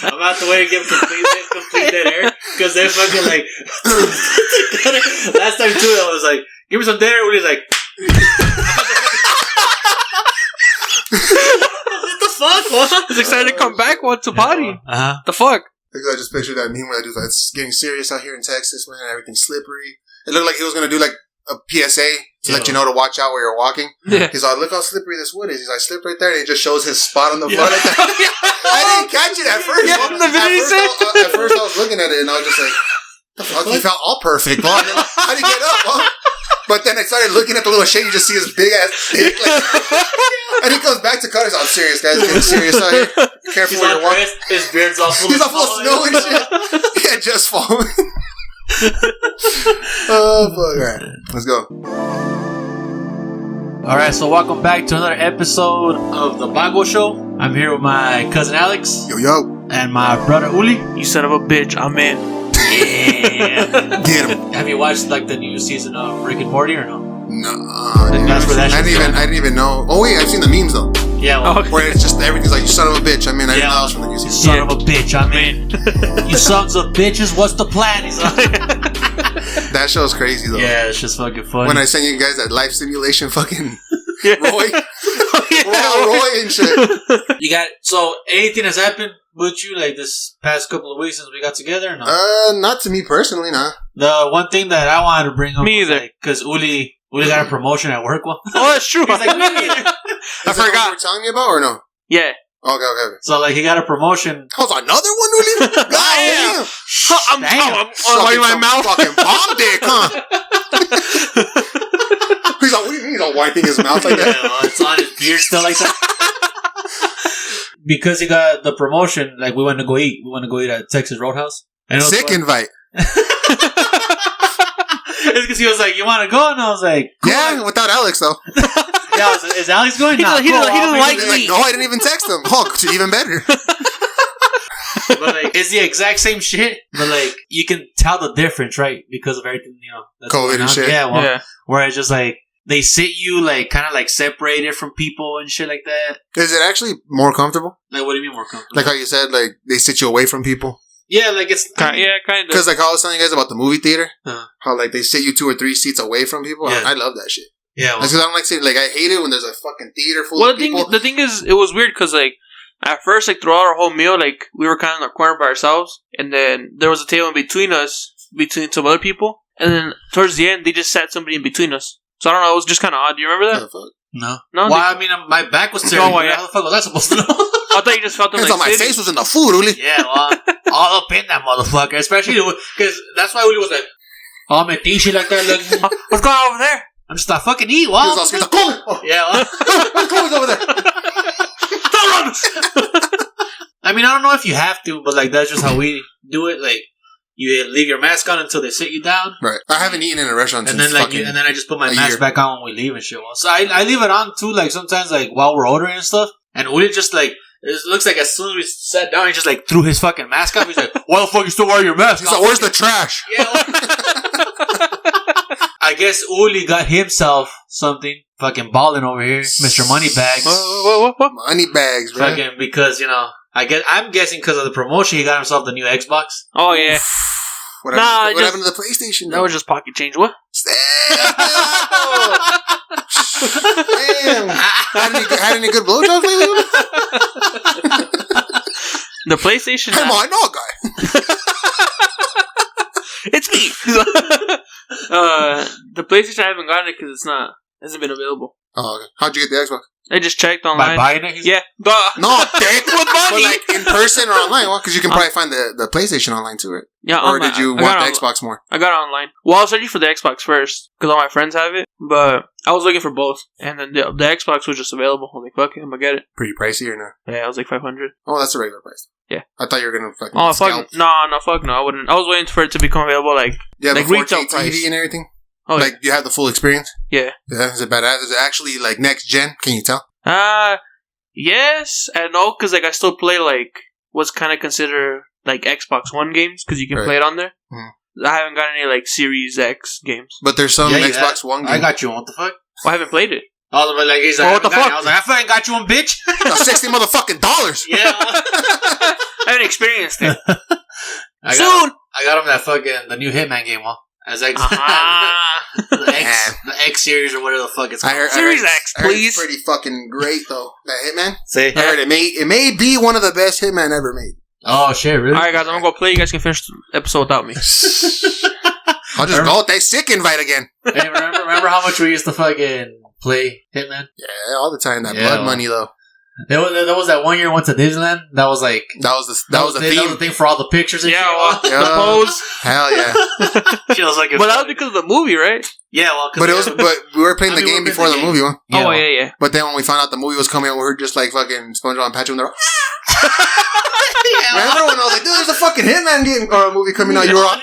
I'm about to wait and give complete dead air because they're fucking like. Last time too, I was like, "Give me some dead air." When he's like, "What the fuck? What?" He's excited to come back. What's a party? The fuck? I just pictured that meme where that dude's like, "It's getting serious out here in Texas, man. Everything's slippery." It looked like he was gonna do like a PSA to let you know to watch out where you're walking. Yeah. He's like, "Look how slippery this wood is." He's like, "Slip right there," and he just shows his spot on the floor like that. I didn't catch it at first. At first, I was looking at it and I was just like, "The fuck?" He felt all perfect. How did he get up? But then I started looking at the little shade. You just see his big ass dick. Like, and he comes back to cut. He's like, "I'm serious, guys. Getting serious out here. Be careful where you're walking." His beard's all full. He's all full of snow and shit. Yeah, just falling. Oh, fuck. Alright, let's go. Alright, so welcome back to another episode of the Bago Show. I'm here with my cousin Alex. Yo. And my brother Uli. You son of a bitch, I'm in. Yeah. Get him. Have you watched like the new season of Rick and Morty or no? No. I didn't even know. Oh, wait, I've seen the memes though. Yeah, well, where it's just everything's like, "You son of a bitch." I mean, I didn't know that was from the new season. Son of a bitch, I'm in. You sons of bitches, what's the plan? He's like, that show's crazy though. Yeah, it's just fucking funny. When I send you guys that life simulation fucking Roy and shit. You got, so anything has happened with you like this past couple of weeks since we got together or no? Not to me personally, nah. The one thing that I wanted to bring up me either, because Uli got a promotion at work. Oh, that's true. He's like, I forgot. What you were telling me about or no? Yeah. Okay. So like he got a promotion. That was another one, Uli? Damn. I'm sucking my mouth. Fucking bomb dick, huh? He's like, what do you mean? He's all wiping his mouth like that. Yeah, well, it's on his beard still like that. Because he got the promotion, like we went to go eat. We went to go eat at Texas Roadhouse. And sick invite. It's because he was like, "You want to go?" And I was like, "Yeah," without Alex though. Yeah, is Alex going? He doesn't like me. No, I didn't even text him. Oh, so even better. But like, it's the exact same shit. But like, you can tell the difference, right? Because of everything, that's COVID and shit. Yeah, well, where it's just like they sit you like kind of like separated from people and shit like that. Is it actually more comfortable? Like, what do you mean more comfortable? Like how you said, like they sit you away from people. Yeah, like it's kind of. Because like I was telling you guys about the movie theater, how like they sit you 2 or 3 seats away from people. Yeah. I love that shit. Yeah, because I don't like sitting. Like I hate it when there's a fucking theater full of people. The thing is, it was weird because like at first, like throughout our whole meal, like we were kind of in the corner by ourselves, and then there was a table in between us, between some other people, and then towards the end, they just sat somebody in between us. So I don't know. It was just kind of odd. Do you remember that? No. Well, I mean, my back was turned. How the fuck was I supposed to know? I thought you just felt them like my face was in the food, Uli. Yeah, well, all up in that motherfucker. Especially because that's why Uli was like, "Oh, me shit like that. Like, what's going on over there? I'm just not fucking eat. Wow." He was all scared. Yeah, well. What's going on over there? Don't run. I mean, I don't know if you have to, but like that's just how we do it. Like, you leave your mask on until they sit you down. Right. I haven't eaten in a restaurant since and then I just put my mask back on when we leave and shit. Well, so I leave it on too, like sometimes like while we're ordering and stuff. And Uli just like, it looks like as soon as we sat down, he just like threw his fucking mask off. He's like, "Why the fuck you still wearing your mask?" He's like, "Where's the trash?" Yeah. I guess Uli got himself something. Fucking balling over here, Mr. Moneybags. What? Moneybags, bro. Fucking because I'm guessing because of the promotion, he got himself the new Xbox. Oh yeah. What happened to the PlayStation? That was just pocket change. What? Damn. Had any good blowjobs lately? The PlayStation. Come on, no guy. It's me. The PlayStation, I haven't gotten it because hasn't been available. Oh, okay. How'd you get the Xbox? I just checked online. By buying it? Yeah. No, dick. With money. But like in person or online? Well, because you can probably find the PlayStation online too, right? Yeah, or did you want the Xbox more? I got it online. Well, I was searching for the Xbox first because all my friends have it, but I was looking for both, and then the Xbox was just available. I'm like, fuck it, I'm gonna get it. Pretty pricey or no? Yeah, it was like $500. Oh, that's a regular price. Yeah. I thought you were gonna fucking. Oh fuck! No, fuck no! I wouldn't. I was waiting for it to become available, like retail price TV and everything. Oh, like you have the full experience. Yeah. Yeah. Is it badass? Is it actually like next gen? Can you tell? Yes and no, because like I still play like what's kind of considered like Xbox One games because you can play it on there. Mm-hmm. I haven't got any like Series X games, but there's some Xbox One games. I got you. What the fuck? Well, I haven't played it. I was like, he's like, what the fuck? I was like, I fucking got you one, bitch. $60 motherfucking dollars. Yeah. I haven't experienced it. I got him that fucking the new Hitman game, as X, the X series or whatever the fuck it's called. Series X, please. It's pretty fucking great though. That Hitman. See, I heard it may be one of the best Hitman ever made. Oh shit, really? All right, guys, I'm gonna go play. You guys can finish the episode without me. I'll just go with that sick invite again. Hey, remember how much we used to fucking play Hitman? Yeah, all the time. That blood money though. There was that one year I went to Disneyland. That was like that was the theme. That was the thing for all the pictures and shit. The pose. Hell yeah. She was like, but that was because of the movie, right? Yeah, well, but we were playing the game before the movie, huh? Yeah, oh yeah. But then when we found out the movie was coming out, we were just like fucking SpongeBob and Patrick, and they're remember when I was like, dude, there's a fucking Hitman game or a movie coming out? You were all I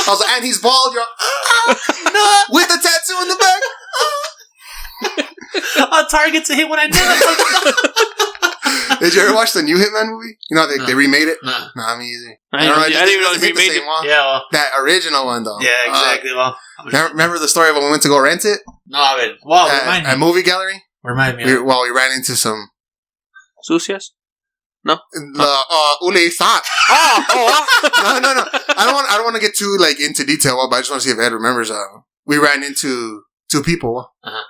was like, and he's bald. You're all with the tattoo in the back. On target to hit when I did it. Did you ever watch the new Hitman movie? You know, they remade it? Nah, me either. I didn't even know they remade it. Yeah, well. That original one, though. Yeah, exactly. Remember the story of when we went to go rent it? No, I mean, remind me. At movie gallery? Remind me. We ran into some... Sucias? No? Ule thought. No. I don't want to get too, into detail, but I just want to see if Ed remembers. We ran into two people. Uh-huh.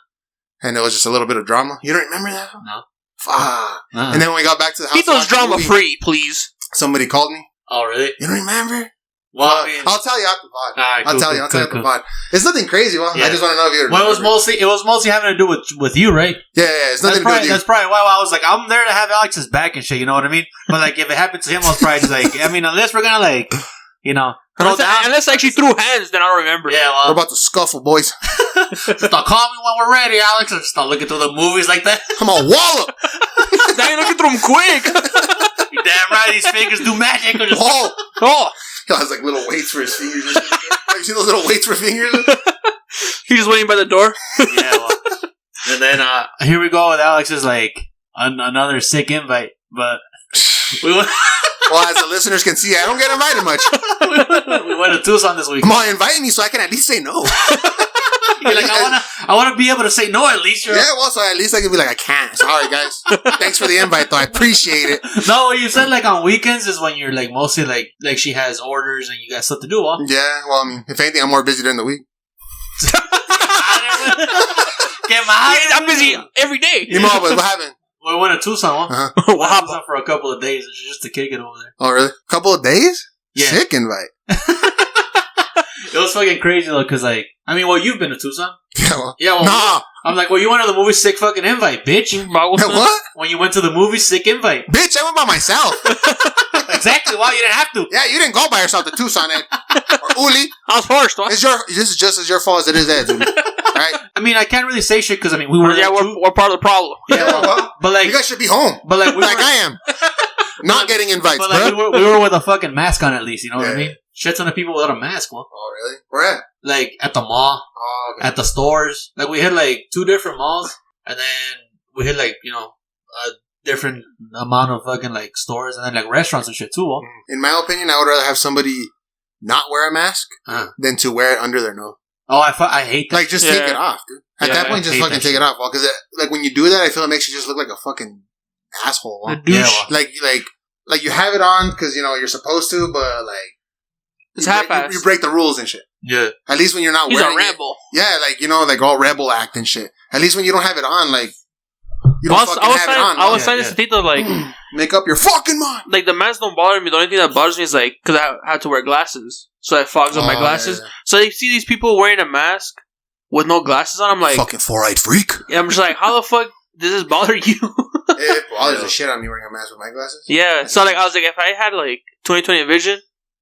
And it was just a little bit of drama. You don't remember that? No. Fuck. Uh-huh. And then when we got back to the house... Keep those drama free, please. Somebody called me. Oh, really? You don't remember? Well, I mean, I'll tell you after the pod. Right, I'll tell you after the pod. It's nothing crazy. Well, yeah. I just want to know if you remember. Well, it was mostly having to do with you, right? Yeah. It's nothing to do with you. That's probably why I was like, I'm there to have Alex's back and shit. You know what I mean? But if it happened to him, I was probably just like, I mean, unless we're gonna unless I actually threw hands, then I don't remember. Yeah, well, we're about to scuffle, boys. Just call me when we're ready, Alex. And start looking through the movies like that. I'm a wallop. Now you're looking through them quick. You're damn right. These fingers do magic. Or just He has little weights for his fingers. Have you seen those little weights for fingers? He's just waiting by the door. Yeah, well. And then here we go with Alex's another sick invite, but we went. Well, as the listeners can see, I don't get invited much. We went to Tucson this week. Come on, invite me so I can at least say no. You're like, I want to be able to say no at least. Yeah, well, so at least I can be like, I can't. Sorry, guys. Thanks for the invite, though. I appreciate it. No, what you said on weekends is when you're mostly like she has orders and you got stuff to do. Huh? Yeah, well, I mean, if anything, I'm more busy during the week. I'm busy every day. You know, but what happened? We went to Tucson. Huh? Uh-huh. What happened? For a couple of days just to kick it over there. Oh, really? A couple of days? Yeah. Sick invite. It was fucking crazy though, because you've been to Tucson. Yeah, well. Nah. I'm like, well, you went to the movie, sick fucking invite, bitch. What? When you went to the movie, sick invite. Bitch, I went by myself. Exactly. Well, you didn't have to. Yeah, you didn't go by yourself to Tucson, Ed. Or Uli. I was forced. What? This is just as your fault as it is Ed's. Right? I mean, I can't really say shit because we were. Yeah, we're part of the problem. Yeah, well, but you guys should be home. But I am. Not getting invites, but we were with a fucking mask on at least. You know what I mean? Shit ton of people without a mask. Well. Oh, really? Where at? At the mall. Oh, okay. At the stores. We hit 2 different malls, and then we hit a different amount of fucking stores, and then restaurants and shit too. Well. In my opinion, I would rather have somebody not wear a mask than to wear it under their nose. Oh, I hate that. Just take it off, dude. At that point, just fucking take it off. Well, because when you do that, I feel it makes you just look like a fucking asshole. Huh? Yeah, well. Like you have it on because you're supposed to, but it's half-assed. You break the rules and shit. Yeah. At least when you're not wearing it. He's a rebel. Yeah, all rebel act and shit. At least when you don't have it on, you don't fucking have it on. I was trying to say make up your fucking mind. The mask don't bother me. The only thing that bothers me is because I had to wear glasses, so it fogs up my glasses. Yeah. So you see these people wearing a mask with no glasses on. I'm like, fucking 4-eyed freak. Yeah, I'm just like, how the fuck does this bother you? It bothers the shit on me wearing a mask with my glasses. Yeah, so I was like, if I had 20/20 vision,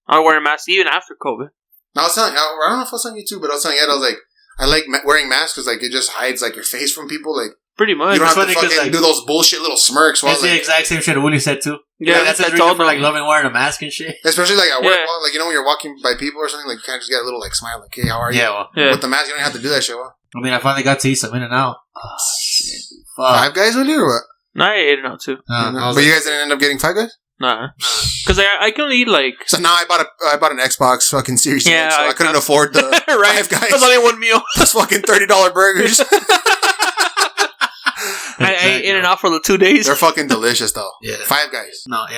I'd wear a mask even after COVID. I was telling, I don't know if I was telling you too, but I was telling Ed, I was like, I like wearing masks because it just hides your face from people. Pretty much. You don't have to fucking do those bullshit little smirks. That's the exact same shit Willie said too. Yeah, that's his reason for loving wearing a mask and shit. Especially at work, when you're walking by people or something, you kind of just get a little smile, hey, how are you? Yeah, well. Yeah. With the mask, you don't have to do that shit. Well. I mean, I finally got to eat some In-N-Out. Oh, shit. Fuck. 5 Guys, Willie, or what? No, I ate it out too. But you guys didn't end up getting 5 Guys? Nah. Because I can only eat like... So now I bought an Xbox fucking Series X, so I couldn't afford the right. Five Guys. That's only one meal. That's fucking $30 burgers. I ate In-N-Out for the 2 days. They're fucking delicious, though. Yeah. Five Guys. No, He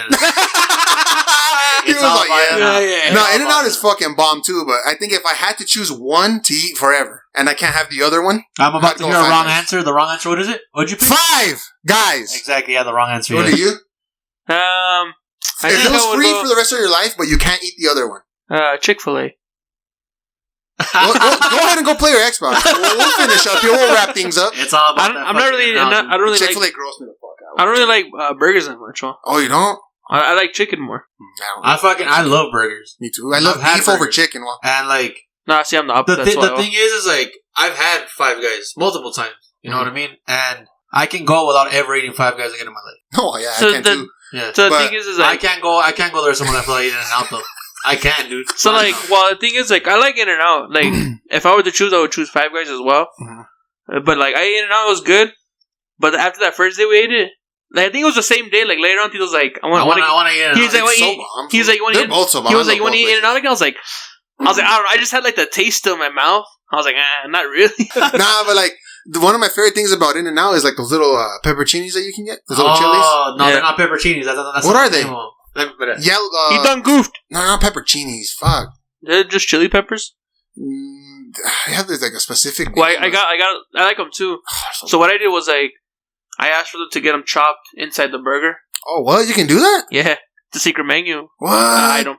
was like, yeah. No, In-N-Out is fucking bomb, too, but I think if I had to choose one to eat forever, and I can't have the other one... I'm about to hear a wrong answer. The wrong answer, what is it? What'd you pick? Five Guys! Exactly, yeah, the wrong answer. What are you? If it was free for the rest of your life, but you can't eat the other one. Chick-fil-A. Go ahead and go play your Xbox. We'll finish up here. We'll wrap things up. It's all about I'm not really... I don't really Chick-fil-A like... gross me the fuck out. I don't really like burgers that much. Huh? Oh, you don't? I like chicken more. I love burgers. Me too. I love beef over chicken. And like... Nah, see, I'm the opposite. The thing is like, I've had Five Guys multiple times. You know what I mean? And I can go without ever eating Five Guys again in my life. Oh, yeah, I can too. Yeah. So the thing is like... I can't go there someone after eating In-N-Out though. I can't, dude. So like, well, the thing is like, I like In-N-Out. Like, if I were to choose, I would choose Five Guys as well. Mm-hmm. But like, I ate In-N-Out, it was good. But after that first day we ate it, like, I think it was the same day. Like later on, he was like, I want to eat In-N-Out. He's like, you want to eat? He was like, you want to eat In-N-Out? I was like, I don't know. I just had like the taste still in my mouth. I was like, not really. Nah, but like, one of my favorite things about In-N-Out is like those little pepperoncinis that you can get. Those little chilies. Oh, no, they're not pepperoncinis. That's what are they? Yellow. He done goofed. No, not pepperoncinis. Fuck. They're just chili peppers. I have like a specific. Well, I like them too. So what I did was like, I asked for them to get them chopped inside the burger. Oh, what? You can do that? Yeah. The secret menu. What? Item.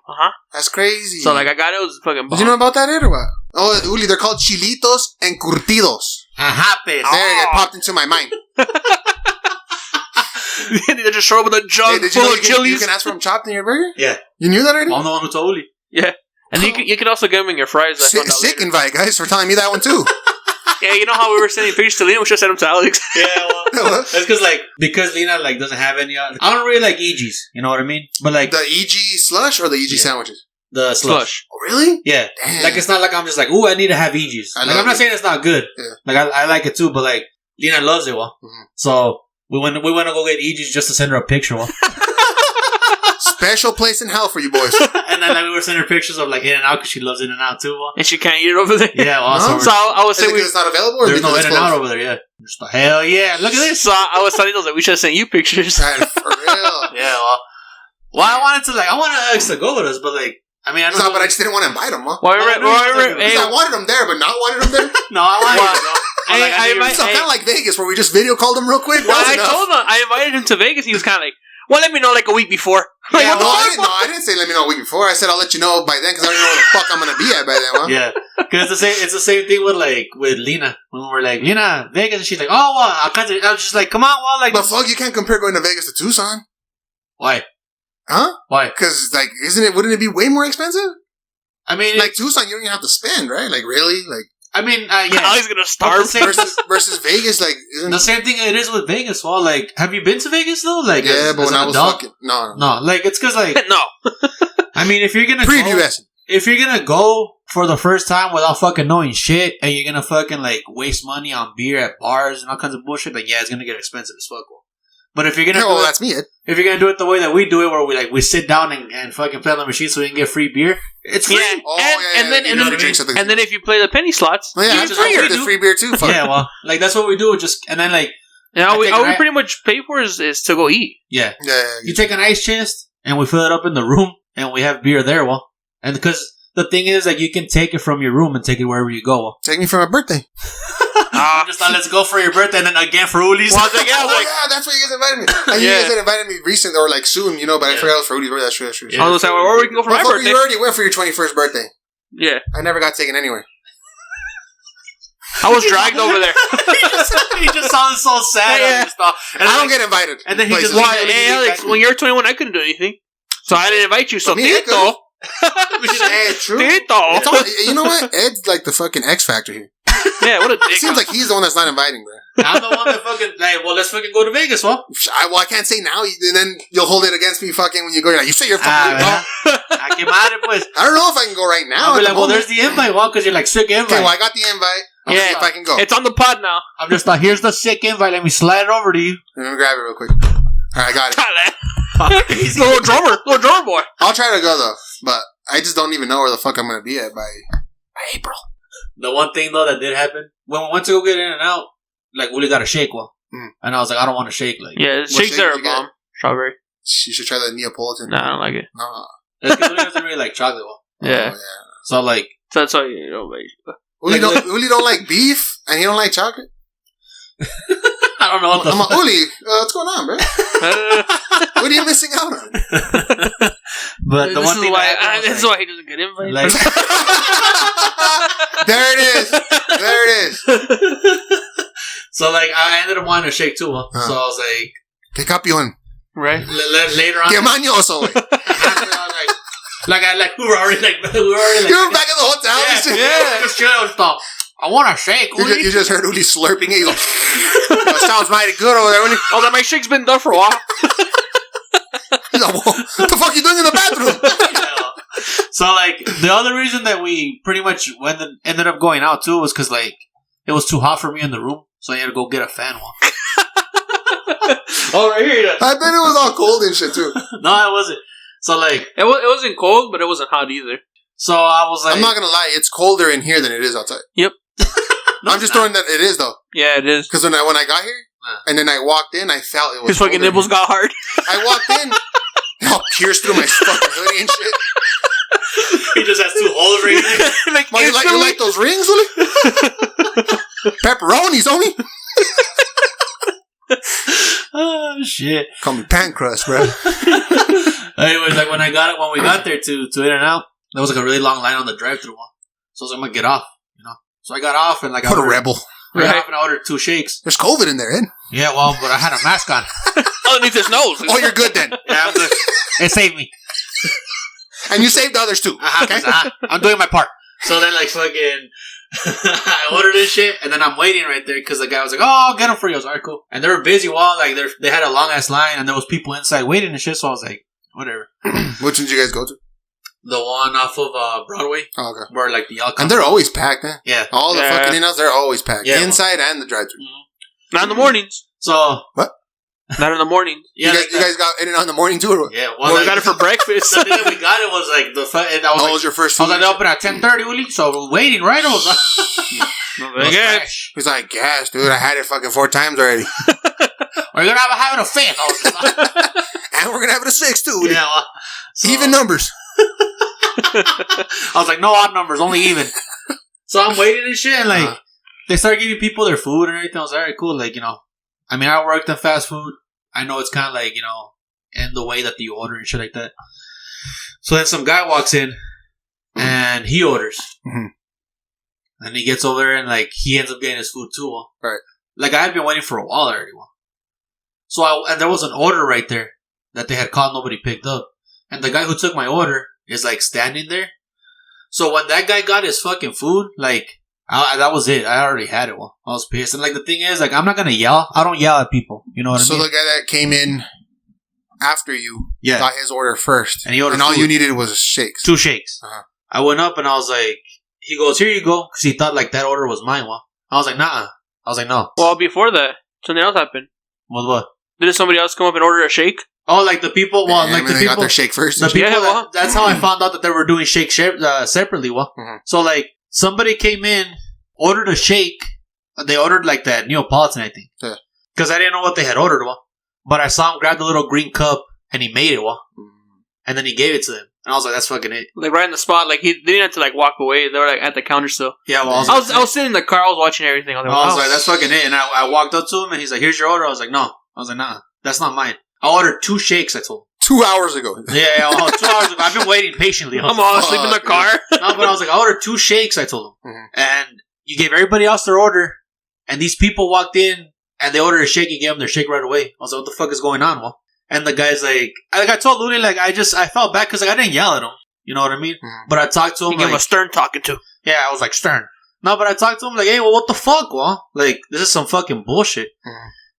That's crazy. So like, I got it. It was fucking bomb. Did you know about that, Ed, or what? Oh, Uli, they're called chilitos encurtidos. There, it popped into my mind. They just show up with a jug full of chilies. You can ask for them chopped in your burger? Yeah. You knew that already? I'm the one who told Uli. Yeah. And you can also get them in your fries. Sick invite, guys, for telling me that one too. Yeah, you know how we were sending pictures to Lena? We should have sent them to Alex. Yeah, well, that's because Lena like doesn't have any. I don't really like EGs. You know what I mean? But like the EG slush or the EG sandwiches. The slush. Oh, really? Yeah. Damn. Like it's not like I'm just like, ooh, I need to have EGs. Like I'm not saying it's not good. Yeah. Like I like it too, but like Lena loves it. Well, so we went to go get EGs just to send her a picture. Well. Special place in hell for you boys. And then like, we were sending her pictures of like In-N-Out because she loves In-N-Out too. Well. And she can't eat it over there. Yeah, well, so I was saying it's not available. Or there's no In-N-Out over there. Yeah, just like, hell yeah, look at this. So I was telling those like we should have sent you pictures. For real. Yeah, well, I wanted Alex to go with us, but like, I mean, but I just didn't want to invite him. Huh? I wanted him there, but not wanted him there. No, I wanted him. So kind of like Vegas, where we just video called him real quick. Well, I told him I invited him to Vegas. He was kind of like, well, let me know like a week before. Like, yeah, I didn't say let me know a week before. I said I'll let you know by then because I don't know where the fuck I'm gonna be at by then. Huh? Yeah, because it's the same thing with Lena when we're like Lena Vegas, and she's like, oh, well, I was just like, come on, well, like, but fuck, you can't compare going to Vegas to Tucson. Why? Huh? Why? Because like, wouldn't it be way more expensive? I mean, like Tucson, you don't even have to spend, right? Like really, like. I mean, yeah. I was gonna starve versus Vegas, like the same thing it is with Vegas. Well, like, have you been to Vegas though? Like, yeah, but when I was fucking no, like it's because like no. I mean, if you're gonna go for the first time without fucking knowing shit, and you're gonna fucking like waste money on beer at bars and all kinds of bullshit, like yeah, it's gonna get expensive as fuck. But if you're gonna that's me. If you're gonna do it the way that we do it, where we sit down and fucking play on the machine so we can get free beer, it's free. Yeah. And then if you play the penny slots, it's free beer too. Fuck. Yeah, well, like that's what we do. And then like, all we pretty much pay for is to go eat. Yeah. You take an ice chest and we fill it up in the room and we have beer there. Well, and because the thing is, like, you can take it from your room and take it wherever you go. Well. Take me for my birthday. I just thought, let's go for your birthday and then again for Uli's. Well, yeah, that's what you guys invited me. You guys had invited me recent or like soon, but I forgot it was for Uli's birthday. That's true. Yeah. Or we can go for my birthday. You already went for your 21st birthday. Yeah. I never got taken anywhere. I was dragged over there. he just sounded so sad. And I don't get invited. And then he just hey, Alex, when you were 21, I couldn't do anything. So I didn't invite you. So Tito. Hey, true. You know what? Ed's like the fucking X Factor here. Yeah, what a dick. It seems like he's the one that's not inviting, bro. I'm the one that fucking, like, well, let's fucking go to Vegas, well. I can't say now, and then you'll hold it against me fucking when you go. Like, you say you're fucking I don't know if I can go right now. I'll be like, well, there's the invite, well, because you're like, sick invite. Okay, well, I got the invite. I'll see if I can go. It's on the pod now. I'm just like, here's the sick invite. Let me slide it over to you. Let me grab it real quick. Alright, I got it. Little drummer boy. I'll try to go though, but I just don't even know where the fuck I'm gonna be at by April. The one thing though that did happen when we went to go get in and out, like Willie got a shake one, and I was like, I don't want a shake. Like, yeah, shakes are a bomb. Strawberry. You should try the Neapolitan. Nah, I don't like it. No, that's because Willie doesn't really like chocolate one. Yeah. So like, that's all you know. Willie don't like beef, and he don't like chocolate. I don't know what the I'm like, Uli, what's going on, bro? What are you missing out on? But the one thing this is why he doesn't get invited. Like, there it is. So like, I ended up wanting a shake too. So I was like, "Que campeón!" Right. Later on, que mañoso, güey. we were already like, you were back at the hotel. Yeah. Just chilling. I want a shake. You just heard Uli slurping it. He's like, that sounds mighty good over there. Oh, that my shake's been done for a while. He's like, what the fuck are you doing in the bathroom? So, like, the other reason that we pretty much ended up going out, too, was because, like, it was too hot for me in the room, so I had to go get a fan one. Oh, right here. I bet it was all cold and shit, too. No, it wasn't. So, like... It wasn't cold, but it wasn't hot either. So, I was like... I'm not going to lie, it's colder in here than it is outside. Yep. No, I'm just throwing that it is, though. Yeah, it is. Because when I got here, and then I walked in, I felt it was his fucking nipples got hard. I walked in, all pierced through my fucking hoodie and shit. He just has 2 holes right there. Like, you like those rings, Uli? Pepperonis, homie. Oh, shit. Call me pan crust, bro. Anyways, like, when we got there to In-N-Out, there was like a really long line on the drive-thru one. So I was like, I'm gonna get off, you know? So I got off and like... What a rebel. I got off and I ordered 2 shakes. There's COVID in there, Ed. Yeah, well, but I had a mask on. Underneath his nose. Oh, you're good then. Yeah, I'm good. It saved me. And you saved others too. Okay? I'm doing my part. So then, like, fucking... I ordered this shit, and then I'm waiting right there because the guy was like, "Oh, I'll get them for you." I was like, "Alright, cool." And they were busy while like they had a long ass line, and there was people inside waiting and shit. So I was like, "Whatever." Which one did you guys go to? The one off of Broadway. Oh, okay. Where like the and they're always packed, man. Yeah. All the fucking in-outs, they're always packed. Yeah, inside and the drive-thru. Mm-hmm. Not in the mornings. So what? Not in the morning. Yeah, you guys got In-N-Out in the morning too, or what? Yeah, well, we got it for breakfast. The thing that we got it was like that was your first food? I was like, open at 10:30, Uli. So we're waiting, right? I was like, he's like, gas, dude. I had it fucking 4 times already. We're gonna have a 5th. And we're gonna have it a 6th too. Yeah, well, so, even numbers. I was like, no odd numbers, only even. So I'm waiting and shit, and like they start giving people their food and everything. I was like, alright, cool. Like, you know, I mean, I worked in fast food. I know it's kind of like, you know, in the way that you order and shit like that. So then some guy walks in and he orders. Mm-hmm. And he gets over there and like he ends up getting his food too. Right. Like I had been waiting for a while already. So and there was an order right there that they had called, nobody picked up. And the guy who took my order is like standing there. So when that guy got his fucking food, like that was it. I already had it. Well, I was pissed. And like the thing is, like I'm not gonna yell. I don't yell at people. You know what I mean? So the guy that came in after you got his order first, and he ordered all food. You needed was shakes. 2 shakes. Uh-huh. I went up and I was like, he goes, "Here you go," because he thought like that order was mine. Well, I was like, "Nah." I was like, "No." Well, before that, something else happened. What? Didn't somebody else come up and order a shake? Oh, like the people. Well, like the people got their shake first. The people. That's how I found out that they were doing shake separately. Well, so like somebody came in, ordered a shake. They ordered like that Neapolitan, I think, because I didn't know what they had ordered. Well, but I saw him grab the little green cup and he made it. Well, and then he gave it to them, and I was like, "That's fucking it." Like right in the spot. Like they didn't have to like walk away. They were like at the counter still. Yeah, well, I was sitting in the car. I was watching everything. I was like, "That's fucking it." And I walked up to him and he's like, "Here's your order." I was like, "No." I was like, "Nah, that's not mine." I ordered 2 shakes. I told him 2 hours ago. Yeah, 2 hours ago. I've been waiting patiently. I'm all asleep in the car. No, but I was like, I ordered 2 shakes. I told him, and you gave everybody else their order, and these people walked in and they ordered a shake. You gave them their shake right away. I was like, what the fuck is going on? Well, and the guy's like I told Looney, like I felt bad because like I didn't yell at him. You know what I mean? But I talked to him. You gave him a stern talking to. Yeah, I was like stern. No, but I talked to him like, hey, well, what the fuck? Well, like this is some fucking bullshit.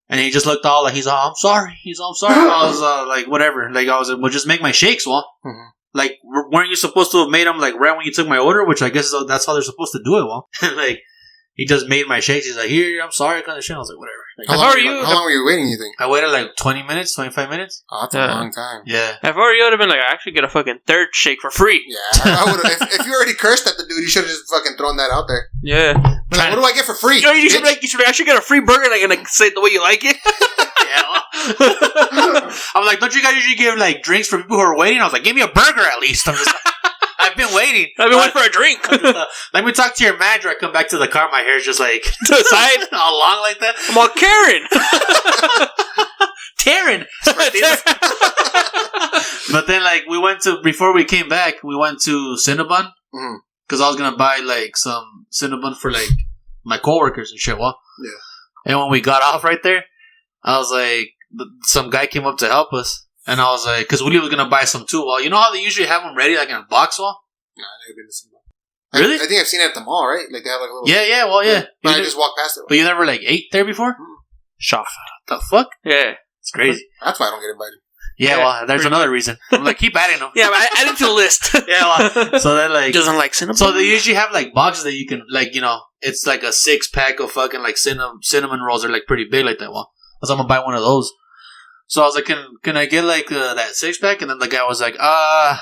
And he just looked all like, he's all, I'm sorry. I'm sorry. I was like, whatever. Like, I was like, well, just make my shakes, well. Like, weren't you supposed to have made them, like, right when you took my order? Which I guess that's how they're supposed to do it, well. Like, he just made my shakes. He's like, here, I'm sorry, kind of shit. I was like, whatever. Like, how long were you waiting, you think? I waited like 20 minutes, 25 minutes. Oh, that's a long time. Yeah. If I were you, I would have been like, I actually get a fucking third shake for free. Yeah, I would have. If you already cursed at the dude, you should have just fucking thrown that out there. Yeah. But like, what do I get for free? You should actually get a free burger and like say it the way you like it. I'm like, don't you guys usually give like drinks for people who are waiting? I was like, give me a burger at least. I've been waiting. I've been waiting for a drink. Let me talk to your manager. I come back to the car. My hair's just like to the side, all long like that. I'm all Karen. Taryn. But then, like, before we came back, we went to Cinnabon because I was gonna buy like some Cinnabon for like my coworkers and shit. Well, yeah. And when we got off right there, I was like, some guy came up to help us. And I was like, because Willie was going to buy some too. Well, you know how they usually have them ready, like in a box, well? No, I've never been to Cinnabon. Really? I think I've seen it at the mall, right? Like they have like a little... Yeah, well, yeah. But I just walked past it. But you never like ate there before? Shock. What the fuck? Yeah. It's crazy. That's why I don't get invited. Yeah, well, there's another reason. I'm like, keep adding them. Yeah, but add it to the list. Yeah, well, so then like... Doesn't like Cinnabon? So they usually have like boxes that you can, like, you know, it's like a 6-pack of fucking like cinnamon rolls. They're like pretty big like that. Well, so I'm going to buy one of those. So I was like, can I get like that 6-pack? And then the guy was like, well,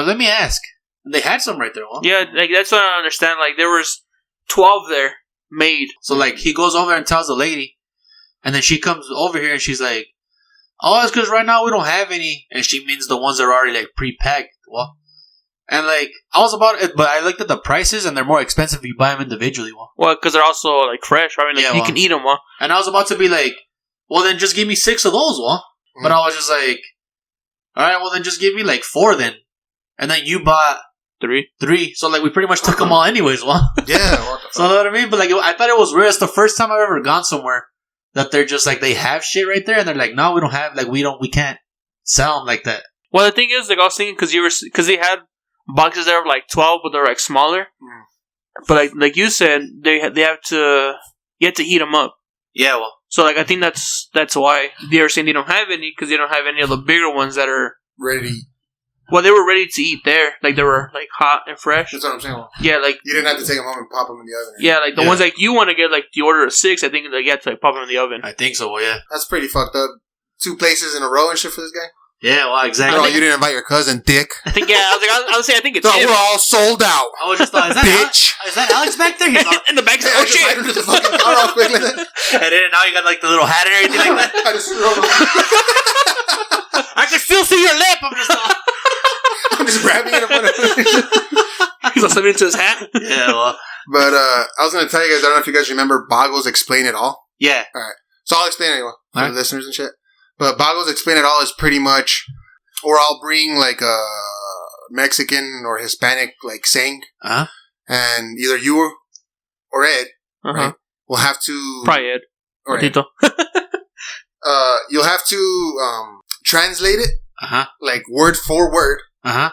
let me ask. And they had some right there. Well. Yeah, like that's what I don't understand. Like there was 12 there made. So like he goes over and tells the lady, and then she comes over here and she's like, oh, it's because right now we don't have any. And she means the ones that are already like pre-packed. Well, and like I was about it, but I looked at the prices and they're more expensive if you buy them individually. Well, because they're also like fresh. Right? I mean, like, you can eat them. Well, and I was about to be like, well, then just give me 6 of those, well. But I was just like, all right, well, then just give me like 4 then. And then you bought 3. So, like, we pretty much took them all anyways, well. Yeah. So, you know what I mean? But, like, I thought it was weird. It's the first time I've ever gone somewhere that they're just like, they have shit right there. And they're like, no, we don't have, like, we can't sell them like that. Well, the thing is, like, I was thinking, because they had boxes there of like 12, but they're like smaller. But, like you said, you have to heat them up. Yeah, well. So, like, I think that's why they're saying they don't have any, because they don't have any of the bigger ones that are ready. Well, they were ready to eat there. Like, they were, like, hot and fresh. That's what I'm saying. Yeah, like... You didn't have to take them home and pop them in the oven. Yeah, like, the ones, like, you want to get, like, the order of 6, I think, like, you have to, like, pop them in the oven. I think so, well, yeah. That's pretty fucked up. 2 places in a row and shit for this guy? Yeah, well, exactly. Oh, you didn't invite your cousin, dick. I think, yeah, I was saying, I think it's we're all sold out. I was just thought, is that Alex back there? He's in the back, oh, shit. I just the fucking car off quick like that. And then now you got, like, the little hat and everything like that. I just threw it I can still see your lip. I'm just grabbing it in front of him. He's also into his hat. Yeah, well. But I was going to tell you guys, I don't know if you guys remember Bago's Explain It All. Yeah. Alright. So I'll explain it anyway for the listeners and shit. But Bago's Explain It All is pretty much, or I'll bring like a Mexican or Hispanic like saying. Uh-huh. And either you or Ed right, will have to... Probably Ed. Or Ed. You'll have to translate it. Like word for word. And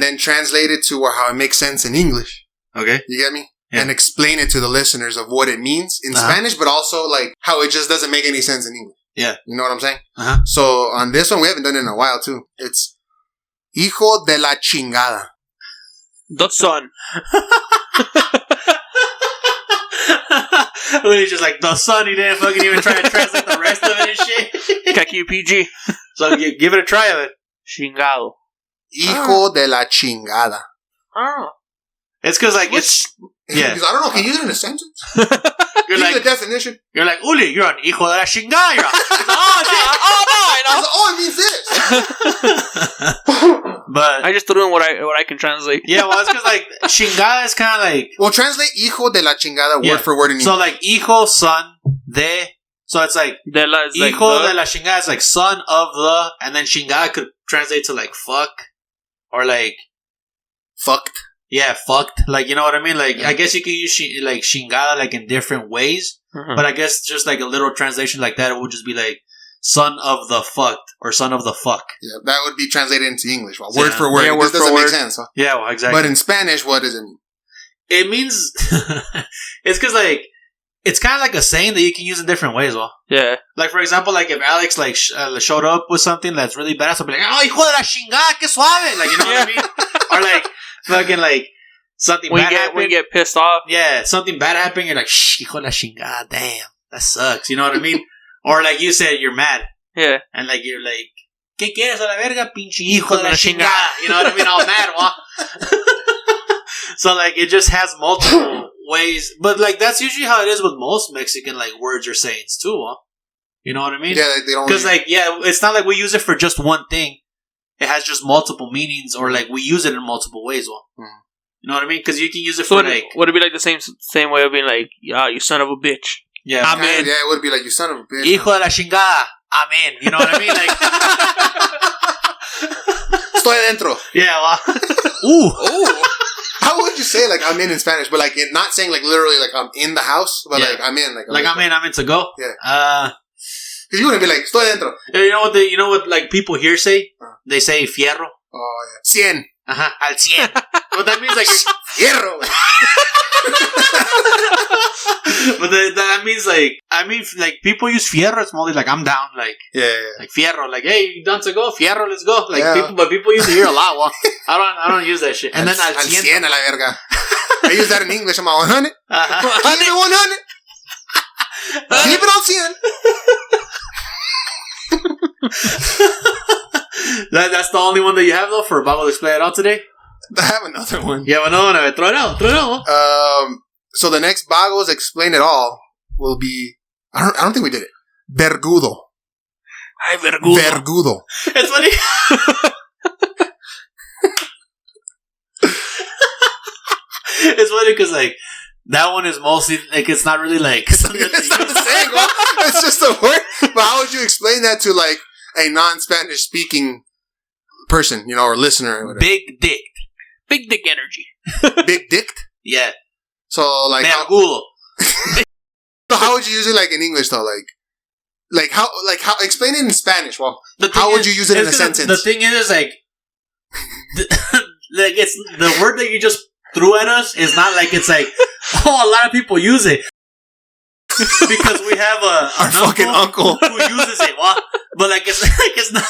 then translate it to how it makes sense in English. Okay. You get me? Yeah. And explain it to the listeners of what it means in Spanish, but also like how it just doesn't make any sense in English. Yeah. You know what I'm saying? So on this one, we haven't done it in a while too. It's hijo de la chingada. The son. He's just like, the son, he didn't fucking even try to translate the rest of it and shit. Gotta keep PG. So give it a try of it. Chingado. Hijo de la chingada. Oh. It's because, like, it's... Yeah. Because I don't know, can you use it in a sentence? You're Give like... the definition. You're like, Uli, you're an hijo de la chingada. You're it means this. But... I just threw in what I can translate. Yeah, well, it's because, like, chingada is kind of like... Well, translate hijo de la chingada word for word in English. So, like, hijo, son, de... So it's like... De la is hijo like de la chingada is like son of the... And then chingada could translate to, like, fuck. Or, like... Fucked. Yeah, fucked. Like, you know what I mean? Like, I guess you can use, like, chingada, like, in different ways. But I guess just, like, a little translation like that, it would just be, like, son of the fucked, or son of the fuck. Yeah, that would be translated into English. Well, word for word. Yeah, This doesn't make sense. Huh? Yeah, well, exactly. But in Spanish, what does it mean? It means... it's because, like, it's kind of like a saying that you can use in different ways, well. Yeah. Like, for example, like, if Alex, like, showed up with something that's really badass, I'll be like, oh, hijo de la chingada, que suave! Like, you know what I mean? Or, like, fucking, like, something bad happened. When you get pissed off. Yeah, something bad happened. You're like, shh, hijo de la chingada, damn, that sucks. You know what I mean? Or like you said, you're mad. Yeah. And like you're like, ¿qué quieres a la verga, pinche hijo de la chingada? You know what I mean? All mad, wa? So like it just has multiple ways, but like that's usually how it is with most Mexican like words or sayings too, huh? You know what I mean? Yeah, they don't. Because like it's not like we use it for just one thing. It has just multiple meanings, or like we use it in multiple ways, huh? You know what I mean? Because you can use it for like. Would it be like the same way of being like, you son of a bitch? Yeah, Amen. Yeah, it would be like, you son of a bitch. Hijo de la chingada. Amen. You know what I mean? Like. Estoy adentro. Yeah. Well. Ooh. How would you say like I'm in Spanish, but like not saying like literally like I'm in the house, but like I'm in like I'm in to go. Yeah. Because you wouldn't be like estoy adentro. You know what like people here say? They say fierro. Oh yeah. 100. Ajá, al 100. What that means like fierro. But that means like people use fierro. It's more like I'm down. Like like fierro. Like hey, you done to go? Fierro, let's go. Like people use it here a lot. Well, I don't use that shit. And then al 100 a la verga. I use that in English. I'm all 100. Keep it 100. Keep it on 100. That's the only one that you have though for Bago to explain it out today. I have another one. You have another one. Throw it out. So the next Bagos explain it all will be. I don't think we did it. Vergudo. Ay, vergudo. Vergudo. It's funny. It's funny because like that one is mostly like it's not really like it's not the saying. Well, it's just a word. But how would you explain that to like a non-Spanish speaking person, or listener or whatever? Big dick energy. Big dick. Yeah. So like vergudo. So how would you use it like in English though? Like how explain it in Spanish. Well, how would you use it in a sentence? The thing is like like it's the word that you just threw at us is not like it's like a lot of people use it because we have our fucking uncle who uses it. Well, but like it's not it's not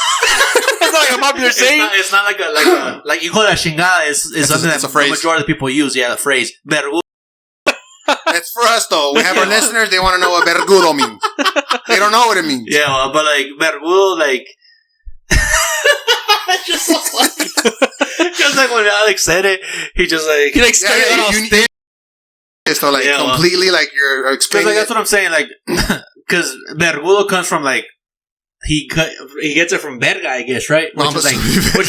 like a popular saying. It's not like hijo de la chingada is something that the majority of people use. Yeah, the phrase vergudo. It's for us though. We have our listeners. They want to know what vergudo means. They don't know what it means. Yeah, well, but like vergudo, like it's just so funny. Just like when Alex said it, he just like so like completely like you're explaining. Like, that's what I'm saying. Like, because vergudo comes from like he gets it from verga, I guess, right? Which is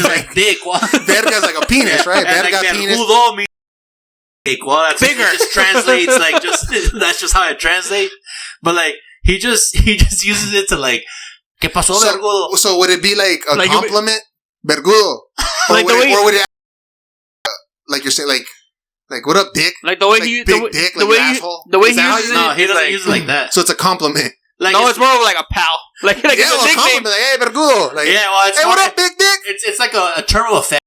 like dick. Verga is like a penis, right? And verga like penis. Vergudo means dick. Well, that's bigger. It just translates like that's just how it translates. But like he just uses it to like ¿Qué pasó, vergudo? So would it be like a compliment, vergudo? Like or would it like you're saying like what up, dick? Like the way like he big dick, like asshole. The way he uses it. No, he doesn't use it like that. So it's a compliment. Like it's more of like a pal. Like it's a compliment. Like, hey, vergudo. Like, well, it's hey, what up, big dick? It's like a term of offense.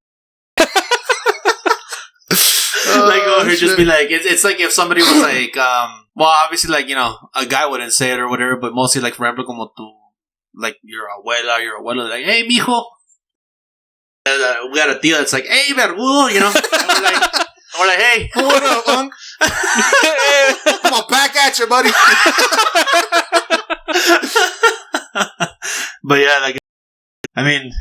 Like just be like it's like if somebody was like well, obviously like a guy wouldn't say it or whatever, but mostly like for example como tu like your abuelo like hey mijo. We got a deal that's like hey vergudo, and we're like hey what up, Unc? I'm gonna back at you, buddy. But yeah, like I mean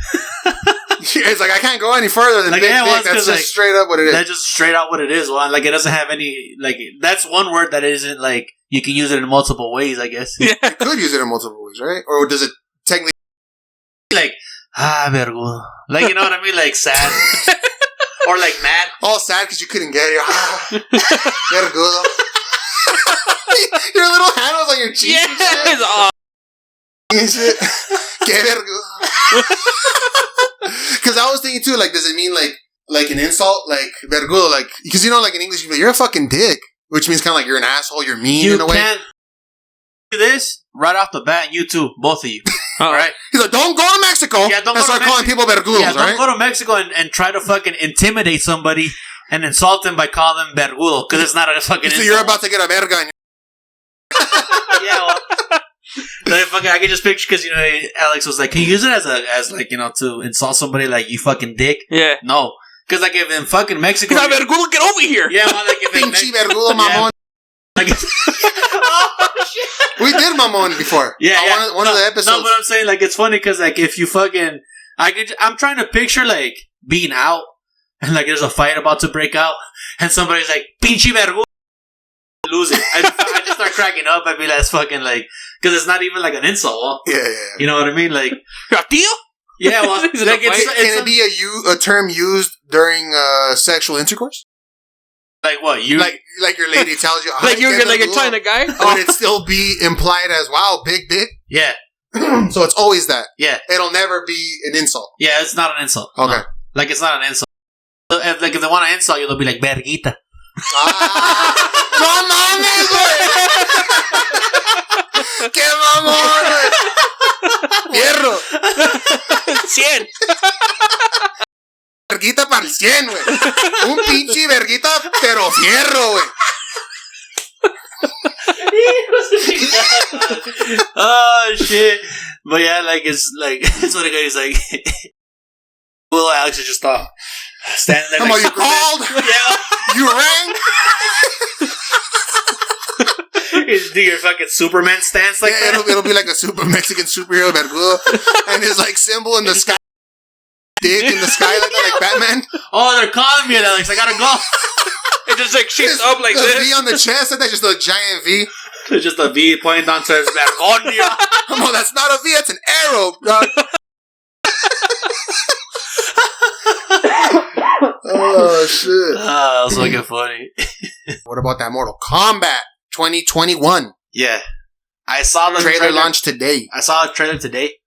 it's like I can't go any further than big dick. That's just like, straight up what it is. That's just straight out what it is. Well, like it doesn't have any like that's one word that isn't like you can use it in multiple ways, I guess. Yeah. You could use it in multiple ways, right? Or does it technically like vergudo? Like you know what I mean? Like sad. Or like mad. All sad because you couldn't get it. Vergudo. Your little hand was on your cheek. Yeah, and shit. Que vergudo. Because I was thinking too, like, does it mean like an insult, like vergudo, like because like in English you be like, you're a fucking dick, which means kind of like you're an asshole, you're mean in a way. You can't do this right off the bat, and you too, both of you. All right. He's like, don't go to Mexico. Yeah, don't start calling people vergudos. Yeah, don't go to Mexico and try to fucking intimidate somebody and insult them by calling them vergudo because it's not a fucking. So insult. You're about to get a verga. Yeah. Well, like, fucking, I can just picture because Alex was like, "Can you use it as like to insult somebody like you fucking dick?" Yeah. No, Because like if in fucking Mexico, vergudo, get over here. Yeah, well, like if in Pinche vergudo, mamon. Like, oh, shit. We did mamon before. Yeah, One of the episodes. No, but I'm saying like it's funny because like if you fucking, I'm trying to picture like being out and like there's a fight about to break out and somebody's like pinche vergudo, losing. I just start cracking up. I'd be like, that's fucking like because it's not even like an insult. Well, yeah. You know what I mean? Like, tío. Yeah, well, like can it be a term used during sexual intercourse? Like what? You like your lady tells you like you're China guy? Would it still be implied as wow, big dick? Yeah. So it's always that. Yeah. It'll never be an insult. Yeah, it's not an insult. Okay. No. Like it's not an insult. If they want to insult you, they'll be like verguita. No mames, güey. ¡Qué mamón, güey! ¡Fierro! 100. Verguita para el 100, güey. Un pinche verguita, pero fierro, güey. Oh, shit. But yeah, like, it's what a guy is like. Little Alex is just standing there. Come on, you called? Yeah. You rang? You just do your fucking Superman stance like that. It'll be like a super Mexican superhero, vergudo. And his like symbol in the sky. Dick in the sky like that, like Batman. Oh, they're calling me, Alex. I gotta go. It just like shapes up like this. V on the chest, and that's just a giant V. It's just a V pointing down to his vergonia. No, that's not a V, that's an arrow, dog. Oh, shit. That was fucking funny. What about that Mortal Kombat 2021? Yeah. I saw the trailer launch today. I saw the trailer today.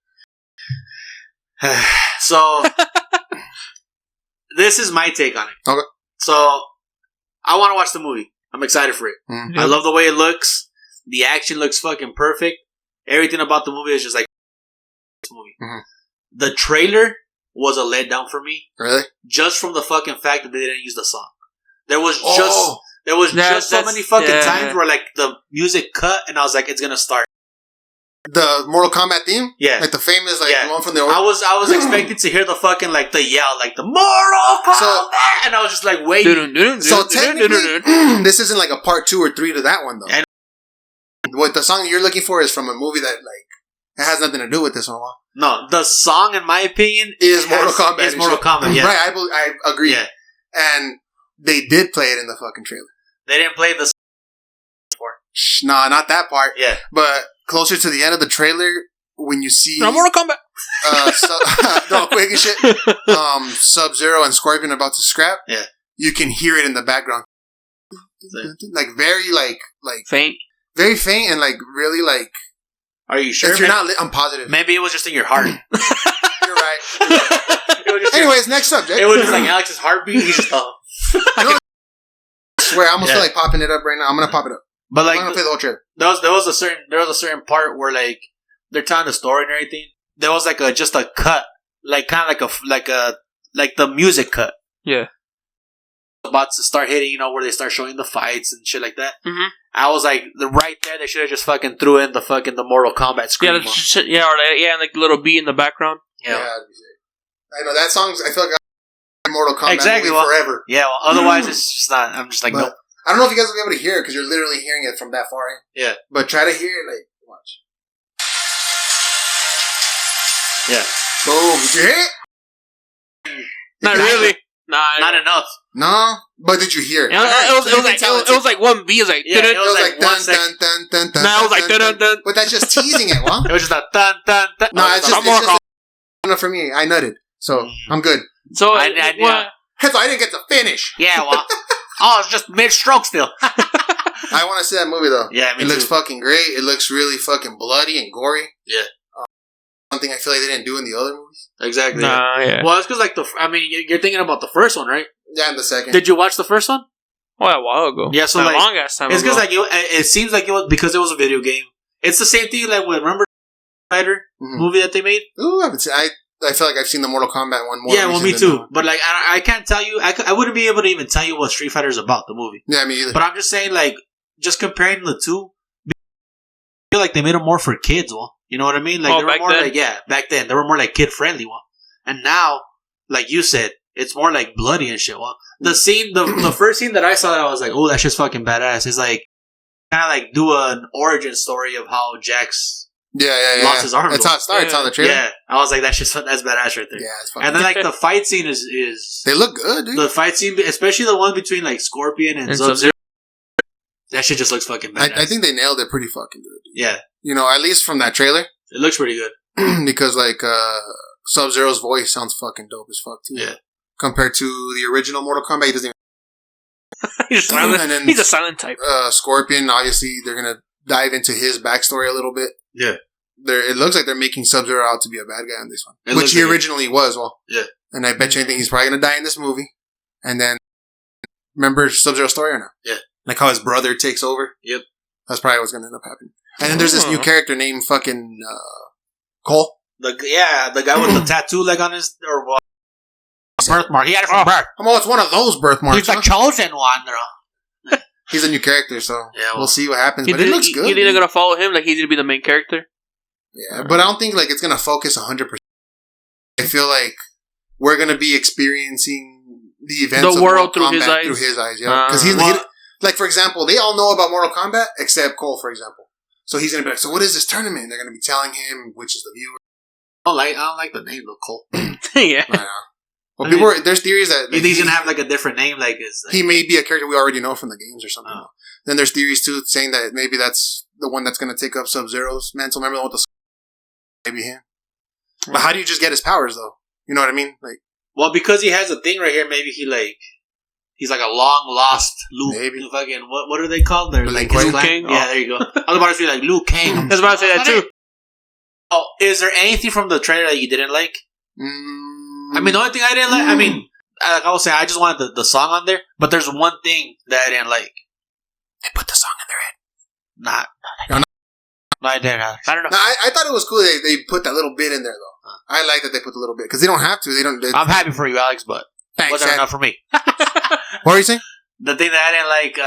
So, this is my take on it. Okay. So, I want to watch the movie. I'm excited for it. Mm-hmm. I love the way it looks. The action looks fucking perfect. Everything about the movie is just like this movie. Mm-hmm. The trailer was a letdown for me. Really? Just from the fucking fact that they didn't use the song. There was just so many fucking times where like the music cut and I was like, it's gonna start. The Mortal Kombat theme? Yeah. Like the famous, like the one from the... I was expecting to hear the fucking, like, the yell, like, the Mortal Kombat! And I was just like, waiting. So technically, this isn't like a part 2 or 3 to that one, though. What the song you're looking for is from a movie that, like, it has nothing to do with this one. No, the song, in my opinion, is Mortal Kombat. Is Mortal Kombat, yeah. Right, I agree. Yeah. And they did play it in the fucking trailer. They didn't play the song before. Nah, not that part. Yeah. But closer to the end of the trailer, when you see... No, Mortal Kombat! No, quick and shit. Sub-Zero and Scorpion about to scrap. Yeah. You can hear it in the background. Like, very, like... Faint. Very faint and, like, really, like... Are you sure? If you're not... I'm positive. Maybe it was just in your heart. You're right. Anyways, next subject. It was just like Alex's heartbeat. He just thought... I swear, I almost feel like popping it up right now. I'm gonna pop it up. But like, I'm gonna play the whole trailer. There was a certain part where like they're telling the story and everything. There was like just a cut, like kind of like the music cut. Yeah. About to start hitting, where they start showing the fights and shit like that. Mm-hmm. I was like, right there, they should have just fucking threw in the Mortal Kombat screen. And like a little beat in the background. Yeah. I know that song's. I feel like Mortal Kombat exactly forever. Yeah. Well, otherwise it's just not. I'm just like, nope. I don't know if you guys will be able to hear it because you're literally hearing it from that far in. Yeah. But try to hear it, like, watch. Yeah. Boom. Did you hear it? Not really. Nah. Not enough. No? But did you hear it? It was like one beat. It was like... Yeah, it was like dun, dun, dun, dun, dun. No, it was like dun, dun, dun. But that's just teasing it, well? It was just a dun, dun, dun. No, it's just for me. I nutted. So, I'm good. So, I didn't get to finish. Yeah, well... it's just mid-stroke still. I want to see that movie, though. Yeah, me It looks too. fucking great. It looks really fucking bloody and gory. Yeah. Something I feel like they didn't do in the other movies. Exactly. Nah, yeah. Well, it's because, like, you're thinking about the first one, right? Yeah, and the second. Did you watch the first one? Oh, a while ago. Yeah, so, a like... long ass time It's ago. because, like, it seems like it was... Because it was a video game. It's the same thing, like, with... Remember the Fighter movie that they made? Ooh, I feel like I've seen the Mortal Kombat one more. Yeah, well, me too. But, like, I can't tell you... I wouldn't be able to even tell you what Street Fighter is about, the movie. Yeah, me either. But I'm just saying, like, just comparing the two, I feel like they made them more for kids, well. You know what I mean? Like, they were more then? like, back then. They were more, like, kid-friendly, well. And now, like you said, it's more like bloody and shit. Well, the scene, the first scene that I saw, that I was like, oh, that shit's fucking badass. It's like kind of like do an origin story of how Jax lost his arm. That's how it starts on the trailer. Yeah, I was like, that's badass right there. Yeah, it's fucking. And then like the fight scene is they look good, dude. The fight scene, especially the one between like Scorpion and Sub-Zero. That shit just looks fucking badass. I think they nailed it pretty fucking good. Dude. Yeah. You know, at least from that trailer. It looks pretty good. Because, like, Sub-Zero's voice sounds fucking dope as fuck, too. Yeah. Compared to the original Mortal Kombat, he doesn't even... He's a silent type. Scorpion, obviously, they're going to dive into his backstory a little bit. Yeah. It looks like they're making Sub-Zero out to be a bad guy on this one. Which he originally was, well. Yeah. And I bet you anything he's probably going to die in this movie. And then... Remember Sub-Zero's story or not? Yeah. Like how his brother takes over? Yep. That's probably what's going to end up happening. And then there's this new character named fucking Cole. The guy with the tattoo like on his or what? Birthmark. He had it from birth. Oh, it's one of those birthmarks. He's the chosen one, bro. He's a new character, so we'll see what happens. But it looks good. You think they're gonna follow him? Like he's gonna be the main character? Yeah, but I don't think like it's gonna focus 100%. I feel like we're gonna be experiencing the events the of world Mortal through Kombat his eyes. Yeah, because he's like, for example, they all know about Mortal Kombat except Cole, for example. So he's gonna be like, so what is this tournament? And they're gonna be telling him, which is the viewer. I don't like the name of Cole. Yeah. Well, there's theories that you think he's gonna have like a different name, he may be a character we already know from the games or something. Then there's theories too saying that maybe that's the one that's gonna take up Sub-Zero's mantle. Remember the one with the maybe him. But how do you just get his powers though? You know what I mean? Like, well, because he has a thing right here. Maybe he's like a long lost Luke. Maybe fucking what are they called? They're like Luke King. Yeah, there you go. I was about to say like Luke King. I was about to say that too. Oh, is there anything from the trailer that you didn't like? I mean, the only thing I didn't like, I mean, like I was saying, I just wanted the song on there, but there's one thing that I didn't like. They put the song in their head. No, I didn't. I don't know. No, I thought it was cool they put that little bit in there, though. I like that they put the little bit, because they don't have to. I'm happy for you, Alex, but wasn't enough for me. What are you saying? The thing that I didn't like,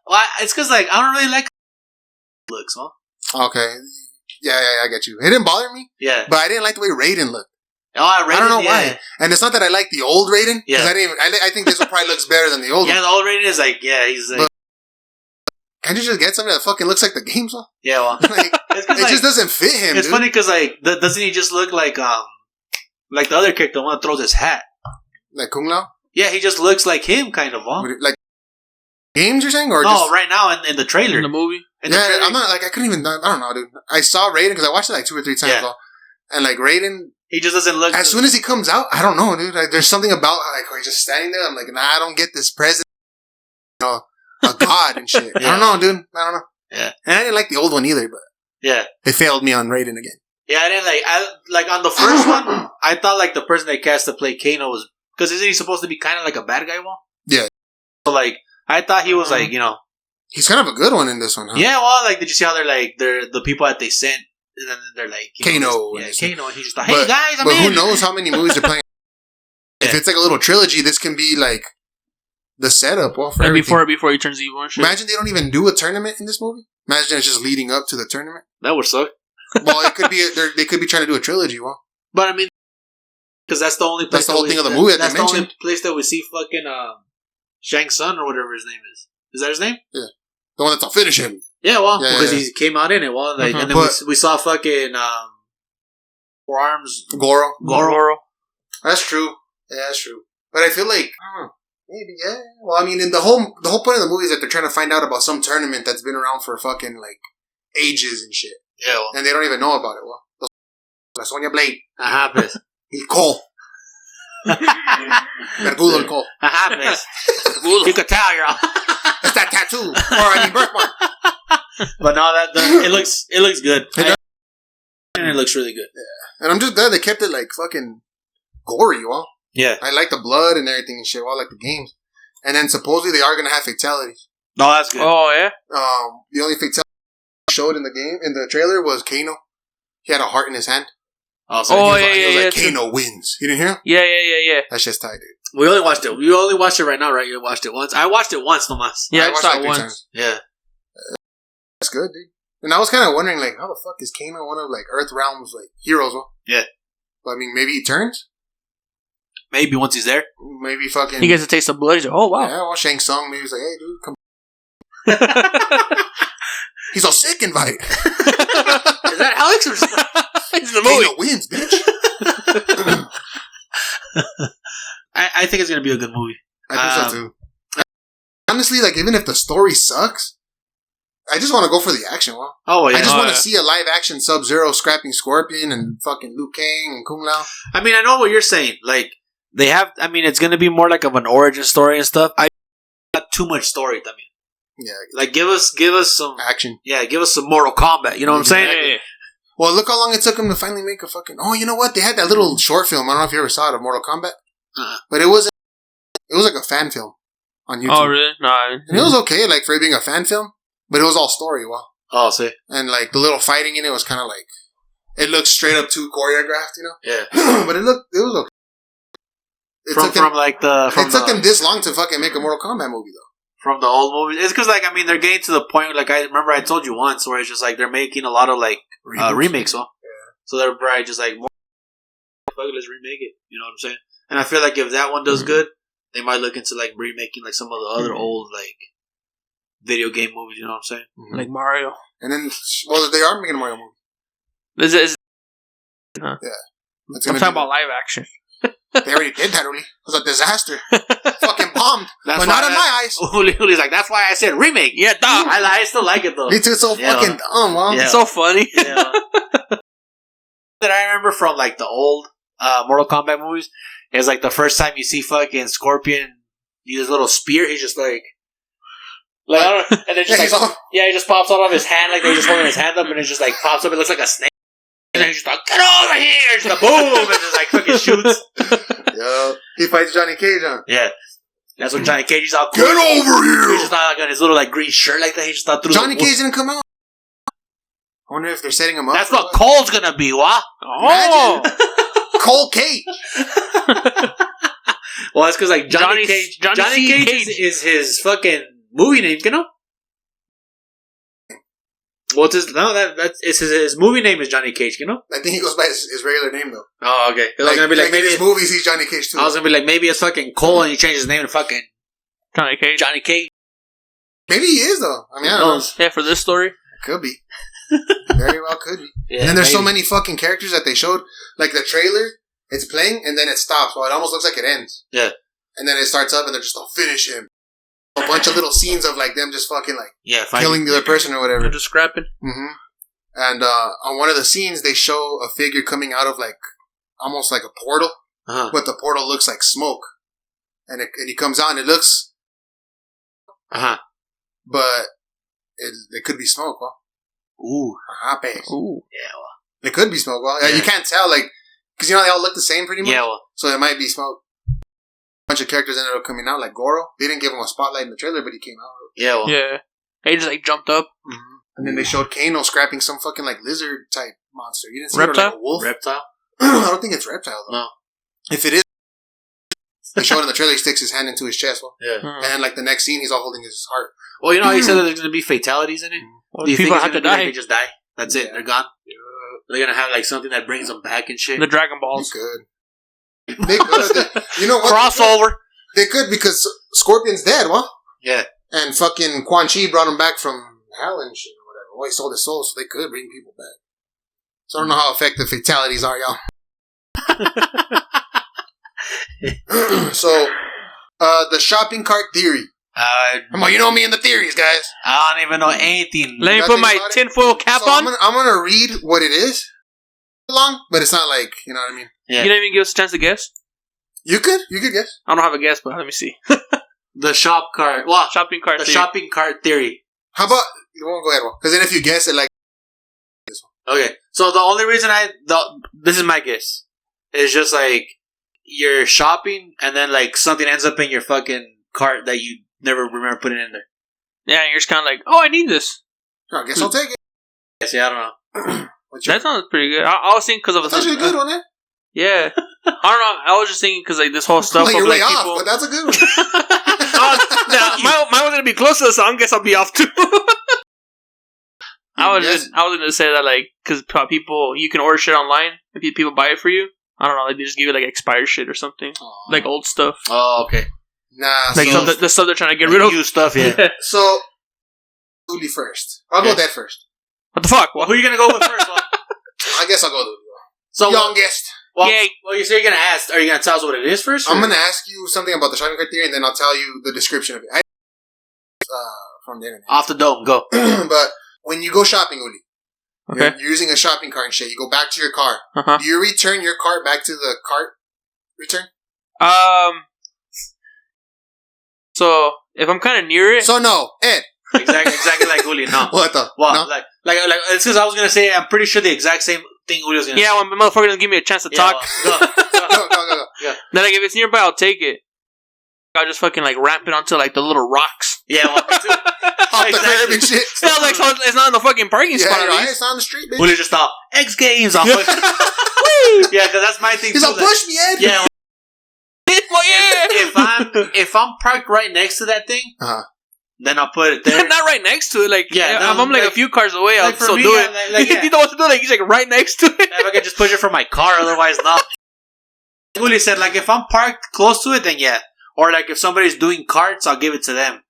well, it's because, like, I don't really like looks, huh? Okay. Yeah, I get you. It didn't bother me. Yeah. But I didn't like the way Raiden looked. Oh, I don't know why. And it's not that I like the old Raiden. Yeah. I think this one probably looks better than the old one. Yeah, the old Raiden is like, he's like... Can't you just get something that fucking looks like the games, though? Yeah, well... it just doesn't fit him, It's funny because, like, doesn't he just look like the other character, the one that throws his hat? Like Kung Lao? Yeah, he just looks like him, kind of, huh? Like, games you're saying? Or no, just... right now in the trailer. In the movie? I'm not, like, I couldn't even, I don't know, dude. I saw Raiden because I watched it like 2 or 3 times, though. And, like, Raiden... He just doesn't look... As soon as he comes out, I don't know, dude. Like, there's something about, like, he's just standing there. I'm like, nah, I don't get this present. You know, a god and shit. I don't know, dude. I don't know. Yeah. And I didn't like the old one either, but... Yeah. They failed me on Raiden again. Yeah, I didn't like on the first one, I thought, like, the person they cast to play Kano was... Because isn't he supposed to be kind of like a bad guy, well? Yeah. So, like, I thought he was, like, you know... He's kind of a good one in this one, huh? Yeah, well, like, did you see how they're the people that they sent, and then they're like... Kano. Kano, and he's just like, hey, guys, I'm in! But who knows how many movies they're playing. If it's like a little trilogy, this can be, like, the setup, for everything. Before he turns evil and shit. Imagine they don't even do a tournament in this movie. Imagine it's just leading up to the tournament. That would suck. Well, it could be, they could be trying to do a trilogy, But, I mean... Because that's the only place... That's the whole thing of the movie that that's they mentioned. That's the only place that we see fucking, Shang Tsung or whatever his name is. Is that his name? Yeah. The one that's I'll finish him. Yeah, well, because he came out in it. Well, like, and then we saw fucking, Forearms. Goro. That's true. Yeah, that's true. But I feel like, I don't know. Maybe, yeah. Well, I mean, in the whole point of the movie is that they're trying to find out about some tournament that's been around for fucking, like, ages and shit. Yeah, well. And they don't even know about it. Well, La Sonya Blade. Ajá, pues. He's Cole. Mergudo and Cole. Ajá, pues. You could tell, you're all... It's that tattoo. Or, birthmark. But no, it looks good. And it looks really good. Yeah. And I'm just glad they kept it, like, fucking gory, well. Yeah. I like the blood and everything and shit. Well, I like the games. And then supposedly they are going to have fatalities. No, that's good. Oh, yeah? The only fatality showed in the trailer was Kano. He had a heart in his hand. Oh, so he was like, Kano wins. You didn't hear him? Yeah. That's just tight, dude. We only watched it. You only watched it right now, right? You watched it once. I watched it once, Tomas. Yeah, I watched it like once. Times. Yeah. That's good, dude. And I was kind of wondering, like, how the fuck is Kano one of, like, Earth Realm's, like, heroes? Well? Yeah. But, I mean, maybe he turns? Maybe once he's there. Maybe fucking... He gets a taste of blood. He's like, oh, wow. Yeah, well, Shang Tsung maybe he's like, hey, dude, come... He's all sick invite. Is that Alex or... It's the movie. Kano wins, bitch. I think it's going to be a good movie. I think so, too. Honestly, like, even if the story sucks, I just want to go for the action, well. Oh, yeah. I just want to see a live-action Sub-Zero scrapping Scorpion and fucking Liu Kang and Kung Lao. I mean, I know what you're saying. Like, they have... I mean, it's going to be more like of an origin story and stuff. Not too much story, I mean. Yeah. Like, give us some... Action. Yeah, give us some Mortal Kombat. You know what I'm saying? Yeah. Well, look how long it took them to finally make a fucking... Oh, you know what? They had that little short film. I don't know if you ever saw it, of Mortal Kombat. But it was like a fan film on YouTube. Oh, really? No. And it was okay, like, for it being a fan film. But it was all story, well. Oh, see. And, like, the little fighting in it was kind of like... It looked straight up too choreographed, you know? Yeah. But it was okay. It took them this long to fucking make a Mortal Kombat movie, though. From the old movies. It's because, like, I mean, they're getting to the point, like, I remember I told you once, where it's just, like, they're making a lot of, like, remakes, huh? Yeah. So they're probably just, like, let's remake it. You know what I'm saying? And I feel like if that one does good, they might look into, like, remaking, like, some of the other old, like, video game movies, you know what I'm saying? Mm-hmm. Like Mario. And then, well, they are making a Mario movie. Huh? Yeah. I'm talking about live action. They already did that already. It was a disaster. Fucking bombed. But not in my eyes. Uli's like, that's why I said remake. Yeah, dumb. I still like it though. Me too. It's so fucking dumb, man. Yeah. It's so funny. Yeah. That I remember from like the old Mortal Kombat movies is like the first time you see fucking Scorpion use his little spear, he's just like I don't know, and then just he just pops out of his hand, like they're just holding his hand up, and it just like pops up. It looks like a snake. And then he's just like, get over here! Just a boom! And just like fucking shoots. Yeah. He fights Johnny Cage, huh? Yeah. That's when Johnny Cage is all cool. Get over here! He's just not like on his little like green shirt like that. He just thought through Johnny Cage didn't come out. I wonder if they're setting him up. That's what Cole's gonna be, what? Oh! Cole Cage! Well, that's because like Johnny Cage is his fucking movie name, you know? Well, it's his movie name is Johnny Cage, you know? I think he goes by his regular name, though. Oh, okay. I was gonna be like maybe his movies, he's Johnny Cage, too. I was gonna be like, maybe it's fucking Cole and he changed his name to fucking Johnny Cage. Maybe he is, though. I mean, I don't know. Yeah, for this story. Could be. Very well could be. Yeah, and then there's so many fucking characters that they showed. Like the trailer, it's playing, and then it stops. Well, it almost looks like it ends. Yeah. And then it starts up, and they're just, finish him. A bunch of little scenes of, like, them just fucking, like, killing the other person or whatever. They're just scrapping. Mm-hmm. And on one of the scenes, they show a figure coming out of, like, almost like a portal. Uh-huh. But the portal looks like smoke. And he comes out, and it looks... Uh-huh. But it could be smoke, huh? Ooh. Uh-huh, babe. Ooh. Yeah, well. It could be smoke, well. Yeah. You can't tell, like... Because, you know, they all look the same pretty much. Yeah, well. So it might be smoke. A bunch of characters ended up coming out, like Goro. They didn't give him a spotlight in the trailer, but he came out. Yeah, well. Yeah. He just, like, jumped up. Mm-hmm. And then they showed Kano scrapping some fucking, like, lizard-type monster. You didn't see Reptile? It, like a wolf? Reptile? I don't think it's reptile, though. No. If it is, they showed in the trailer, he sticks his hand into his chest. Well. Yeah. And then, like, the next scene, he's all holding his heart. Well, you know how you said that there's going to be fatalities in it? Well, do you people think have to die. Like they just die? That's it. They're gone? Yeah. They're going to have, like, something that brings them back and shit? The Dragon Balls. They could. They could. You know what? Crossover. They could because Scorpion's dead, what? Yeah. And fucking Quan Chi brought him back from hell and shit or whatever. Well, he sold his soul, so they could bring people back. So I don't know how effective fatalities are, y'all. So, the shopping cart theory. Come on, you know me and the theories, guys. I don't even know anything. Let me put my tinfoil cap on. I'm gonna read what it is. Long, but it's not like, you know what I mean? Yeah. You didn't even give us a chance to guess? You could guess. I don't have a guess, but let me see. The shopping cart theory. How about, you won't go ahead, because then if you guess it, like, this one. Okay, so the only reason this is my guess, is just like, you're shopping, and then like, something ends up in your fucking cart that you never remember putting in there. Yeah, and you're just kind of like, oh, I need this. I guess I'll take it. See, I don't know. That sounds pretty good. I was thinking because of that's actually a good one, eh? Yeah. I don't know. I was just thinking because like this whole stuff. You're way people... off, but that's a good one. Mine was gonna be close to the song. Guess I'll be off too. I was gonna say that like because people you can order shit online and people buy it for you, I don't know, like they just give you like expired shit or something, like old stuff. Oh, okay. Nah, like the stuff they're trying to get rid of. New stuff, yeah. So, Uli first. I'll go with that first. What the fuck? Well, who are you gonna go with first? I guess I'll go with Uli. So youngest. Well, you say you're gonna ask. Are you gonna tell us what it is first? I'm gonna ask you something about the shopping cart theory, and then I'll tell you the description of it. From the internet. Off the dome, go. But when you go shopping, Uli, okay, you're using a shopping cart and shit. You go back to your car. Uh-huh. Do you return your cart back to the cart return? So if I'm kind of near it, so no, Ed. Exactly like Uli. No. What the? Well, no? like it's because I was gonna say I'm pretty sure the exact same thing Uli was gonna say. Yeah, when my motherfucker doesn't give me a chance to talk. Well, go. Yeah. Then like if it's nearby, I'll take it. I'll just fucking like ramp it onto like the little rocks. Yeah, well, me too. Off the curb and shit. Yeah, like so it's not in the fucking parking spot. Right? It's on the street, bitch. Uli just thought X Games. Yeah, because that's my thing. He's too, like, push me, Ed. Yeah. Well, If I'm parked right next to that thing, then I'll put it there. Not right next to it, like if I'm like a few cars away, I'll still do it. Yeah. You know what to do? Like he's like right next to it. If I can just push it from my car, otherwise not. Uli said, like if I'm parked close to it, then yeah. Or like if somebody's doing carts, I'll give it to them.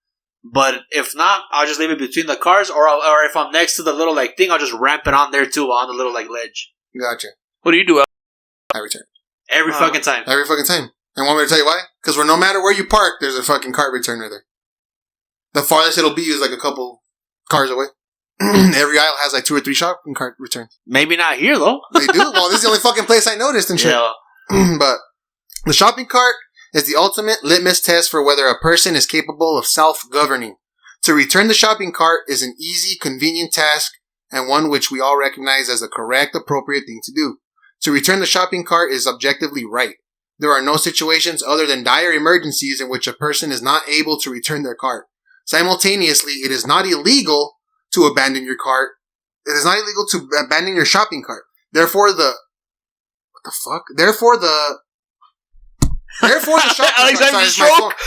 But if not, I'll just leave it between the cars. Or if I'm next to the little like thing, I'll just ramp it on there too, on the little like ledge. Gotcha. What do you do? I return every fucking time. Every fucking time. And want me to tell you why? Because no matter where you park, there's a fucking cart returner there. The farthest it'll be is like a couple cars away. Every aisle has like 2 or 3 shopping cart returns. Maybe not here though. They do. Well, this is the only fucking place I noticed and shit. Yeah. But the shopping cart is the ultimate litmus test for whether a person is capable of self-governing. To return the shopping cart is an easy, convenient task and one which we all recognize as the correct, appropriate thing to do. To return the shopping cart is objectively right. There are no situations other than dire emergencies in which a person is not able to return their cart. Simultaneously, it is not illegal to abandon your cart. It is not illegal to abandon your shopping cart. Therefore, the shopping cart.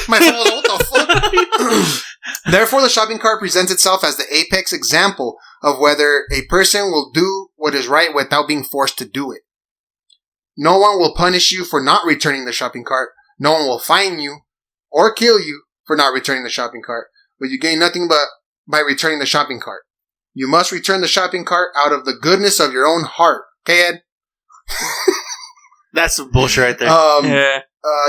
My phone was, what the fuck? Therefore, the shopping cart presents itself as the apex example of whether a person will do what is right without being forced to do it. No one will punish you for not returning the shopping cart. No one will fine you or kill you for not returning the shopping cart. But you gain nothing but by returning the shopping cart. You must return the shopping cart out of the goodness of your own heart. Okay, Ed? That's some bullshit right there. Yeah.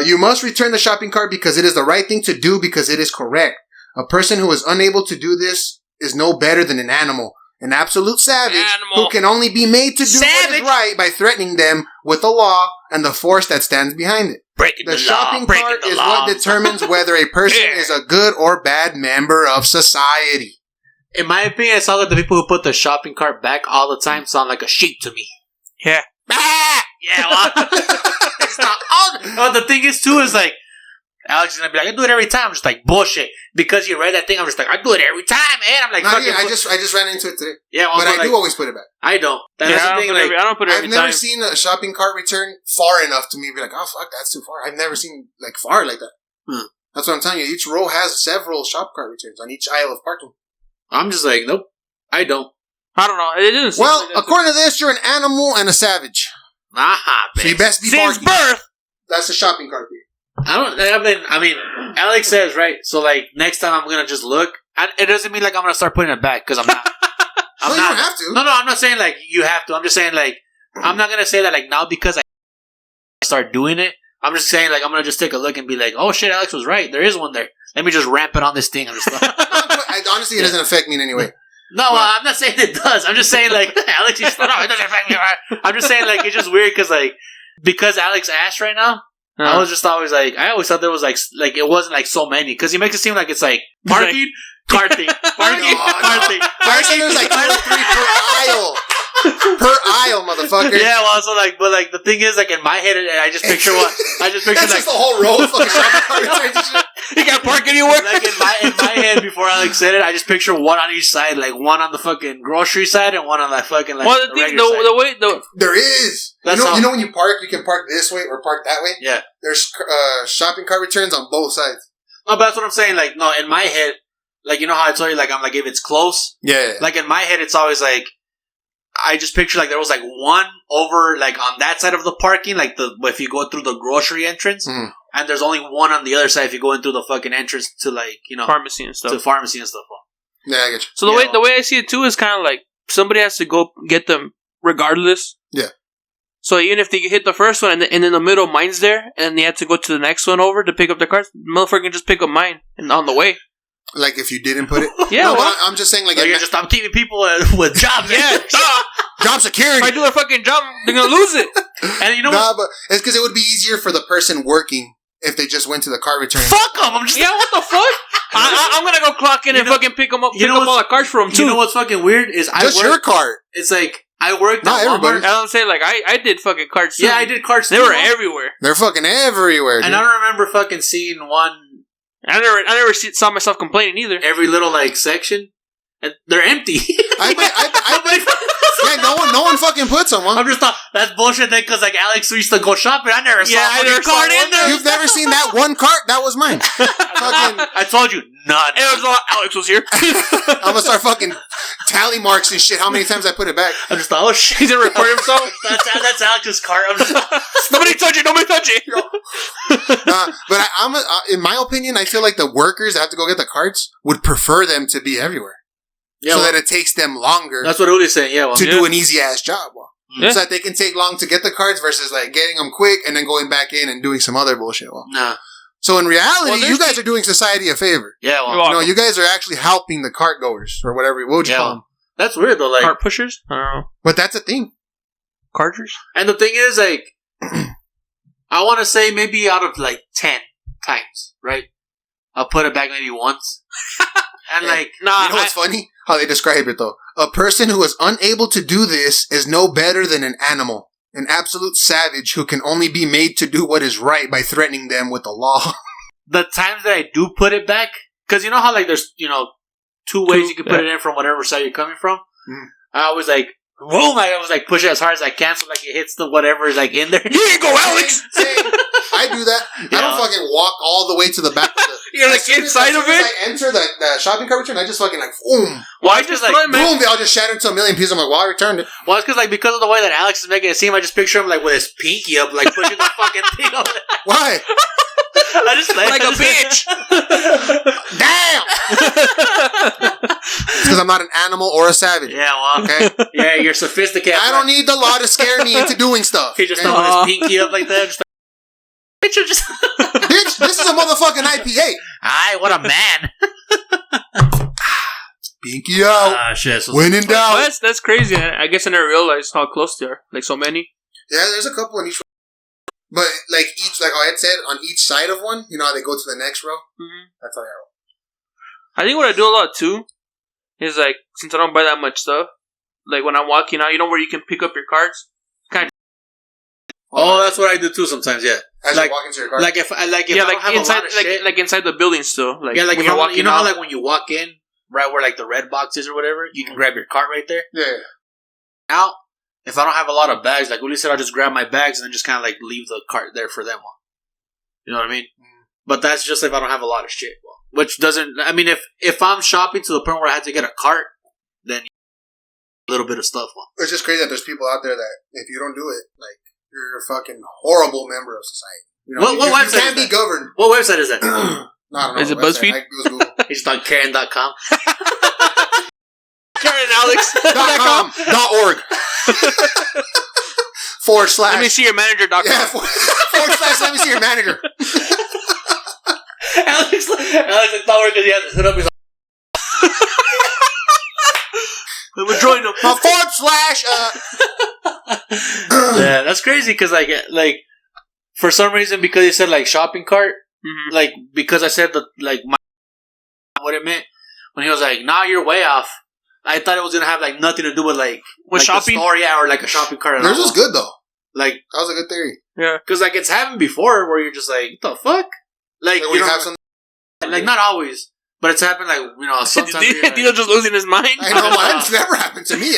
You must return the shopping cart because it is the right thing to do because it is correct. A person who is unable to do this is no better than an animal. An absolute savage who can only be made to do what is right by threatening them with the law and the force that stands behind it. The shopping cart is what determines whether a person is a good or bad member of society. In my opinion, it sounds like the people who put the shopping cart back all the time sound like a sheep to me. Yeah. Yeah, well, it's not all. Well, the thing is, too, is like, Alex is gonna be like, I do it every time. I'm just like, bullshit. Because you read that thing, I'm just like, I do it every time, man. I'm like, I just ran into it today. Yeah, well, but I do always put it back. I don't. That's the thing. I don't put it every time. I've never seen a shopping cart return far enough to me be like, oh fuck, that's too far. I've never seen like far like that. That's what I'm telling you. Each row has several shop cart returns on each aisle of parking. I'm just like, nope, I don't. I don't know. It didn't. Well, according to this, you're an animal and a savage. Bitch. So you best be since barking. Birth. That's the shopping cart. I mean, Alex says right. So like next time I'm gonna just look. It doesn't mean like I'm gonna start putting it back because I'm not. You don't have to. No, I'm not saying like you have to. I'm just saying like I'm not gonna say that like now because I start doing it. I'm just saying like I'm gonna just take a look and be like, oh shit, Alex was right. There is one there. Let me just ramp it on this thing. Honestly, it doesn't affect me in any way. No, I'm not saying it does. I'm just saying like Alex. No, it doesn't affect me. I'm just saying like it's just weird because Alex asked right now. I was just always like, I always thought there was like it wasn't like so many because he makes it seem like it's like parking, carting, parking, carting. There's like 2 or 3 per aisle. Per aisle, motherfucker. Yeah, well, so like, but like the thing is, like in my head, I just picture what I just picture. That's like just the whole row of fucking shopping cart returns. You can't park anywhere. Like in my head, before Alex said it, I just picture one on each side, like one on the fucking grocery side and one on that fucking like. Well, there is. You know when you park, you can park this way or park that way. Yeah. There's shopping cart returns on both sides. No, but that's what I'm saying. Like, no, in my head, like you know how I told you, like I'm like if it's close. Yeah. Like in my head, it's always like. I just picture like there was like one over like on that side of the parking, like if you go through the grocery entrance, and there's only one on the other side if you go in through the fucking entrance to like pharmacy and stuff. Yeah, I get you. So the way I see it too is kind of like somebody has to go get them regardless. Yeah. So even if they hit the first one and in the middle mine's there, and then they have to go to the next one over to pick up their cards, the motherfucker can just pick up mine and on the way. Like if you didn't put it. Yeah. No, but I'm just saying like I'm keeping people with jobs. Yeah. Job security. If I do their fucking job, they're gonna lose it. And you know what? But it's because it would be easier for the person working if they just went to the card return. Fuck them. I'm just what the fuck? I'm gonna go clock in and fucking pick them up. Pick up all the cards for them too. You know what's fucking weird is your card. It's like I worked. Not everybody. I don't say like I did fucking cards too. Yeah, I did cards. They were everywhere. They're fucking everywhere. Dude. And I don't remember fucking seeing one. I never saw myself complaining either. Every little like section, and they're empty. Yeah, no one fucking puts them. I'm just thought that's bullshit. Then because like Alex used to go shopping, I never saw a card in there. You've never seen that one card? That was mine. I told you none. It was all Alex was here. I'm gonna start fucking tally marks and shit. How many times I put it back? I just thought, oh shit, he's gonna record himself. That's Alex's card. I'm just nobody touch it. But in my opinion, I feel like the workers that have to go get the cards would prefer them to be everywhere. Yeah, so that it takes them longer. That's what Uli's saying. Yeah, to do an easy ass job. So that they can take long to get the cards versus like getting them quick and then going back in and doing some other bullshit. Nah. So in reality, you guys are doing society a favor. Yeah, well, you guys are actually helping the cart goers or whatever. What would you call them? That's weird though. Like cart pushers. I don't know. But that's a thing. Carters. And the thing is, like, I want to say maybe out of like 10 times, right? I'll put it back maybe once. And like, you know what's funny? How they describe it though. A person who is unable to do this is no better than an animal. An absolute savage who can only be made to do what is right by threatening them with the law. The times that I do put it back, because you know how like there's, two ways you can put it in from whatever side you're coming from? I always like, boom, I always like push it as hard as I can so like it hits the whatever is like in there. Here you go, Alex! I do that. I don't fucking walk all the way to the back of the... You're like inside of it? As I enter the shopping cart return, I just fucking like, boom. Well, I just like, boom, they all just shatter into a million pieces. I'm like, well, I returned it. Well, it's because of the way that Alex is making it seem, I just picture him like with his pinky up, like pushing the fucking thing over there. Why? I just like a bitch. Damn! It's because I'm not an animal or a savage. Yeah, well, okay. Yeah, you're sophisticated. I don't need the law to scare me into doing stuff. He just throwing his pinky up like that. Just like, bitch, this is a motherfucking IPA. Aye, what a man. Pinky out. Shit. So when in doubt. Well, that's crazy. I guess I never realized how close they are. Like so many. Yeah, there's a couple in each. But like I had said, on each side of one, you know how they go to the next row? Mm-hmm. That's how I roll. I think what I do a lot too is like, since I don't buy that much stuff, like when I'm walking out, you know where you can pick up your cards? Oh, that's what I do too sometimes, yeah. As you walk into your car? Like if I don't have inside, a lot of shit. like inside the building still. Like, yeah, like when you're walking how out. like when you walk in, right where like the red box is or whatever, you can grab your cart right there. Yeah. Now, if I don't have a lot of bags, like Uli said, I'll just grab my bags and then just kind of like leave the cart there for them. You know what I mean? But that's just if I don't have a lot of shit. Which doesn't, I mean, if I'm shopping to the point where I had to get a cart, then a little bit of stuff. It's just crazy that there's people out there that if you don't do it, like, you're a fucking horrible member of society. You know, what website you can't be governed. What website is that? No, I don't know. Is it BuzzFeed? It was Google. It's on Karen.com. KarenAlex.com.org / Let me see your manager.com. Yeah, / let me see your manager. Alex is not working because he has to sit up his. We're joining them. / Yeah, that's crazy because like for some reason because he said like shopping cart, like because I said that like what it meant when he was like, nah, you're way off. I thought it was gonna have like nothing to do with like shopping, the store, or like a shopping cart. Yours was good though. Like that was a good theory. Yeah, because like it's happened before where you're just like, what the fuck? Like when you have something. Like not always, but it's happened like sometimes. Dino's just losing his mind. I know, it's never happened to me.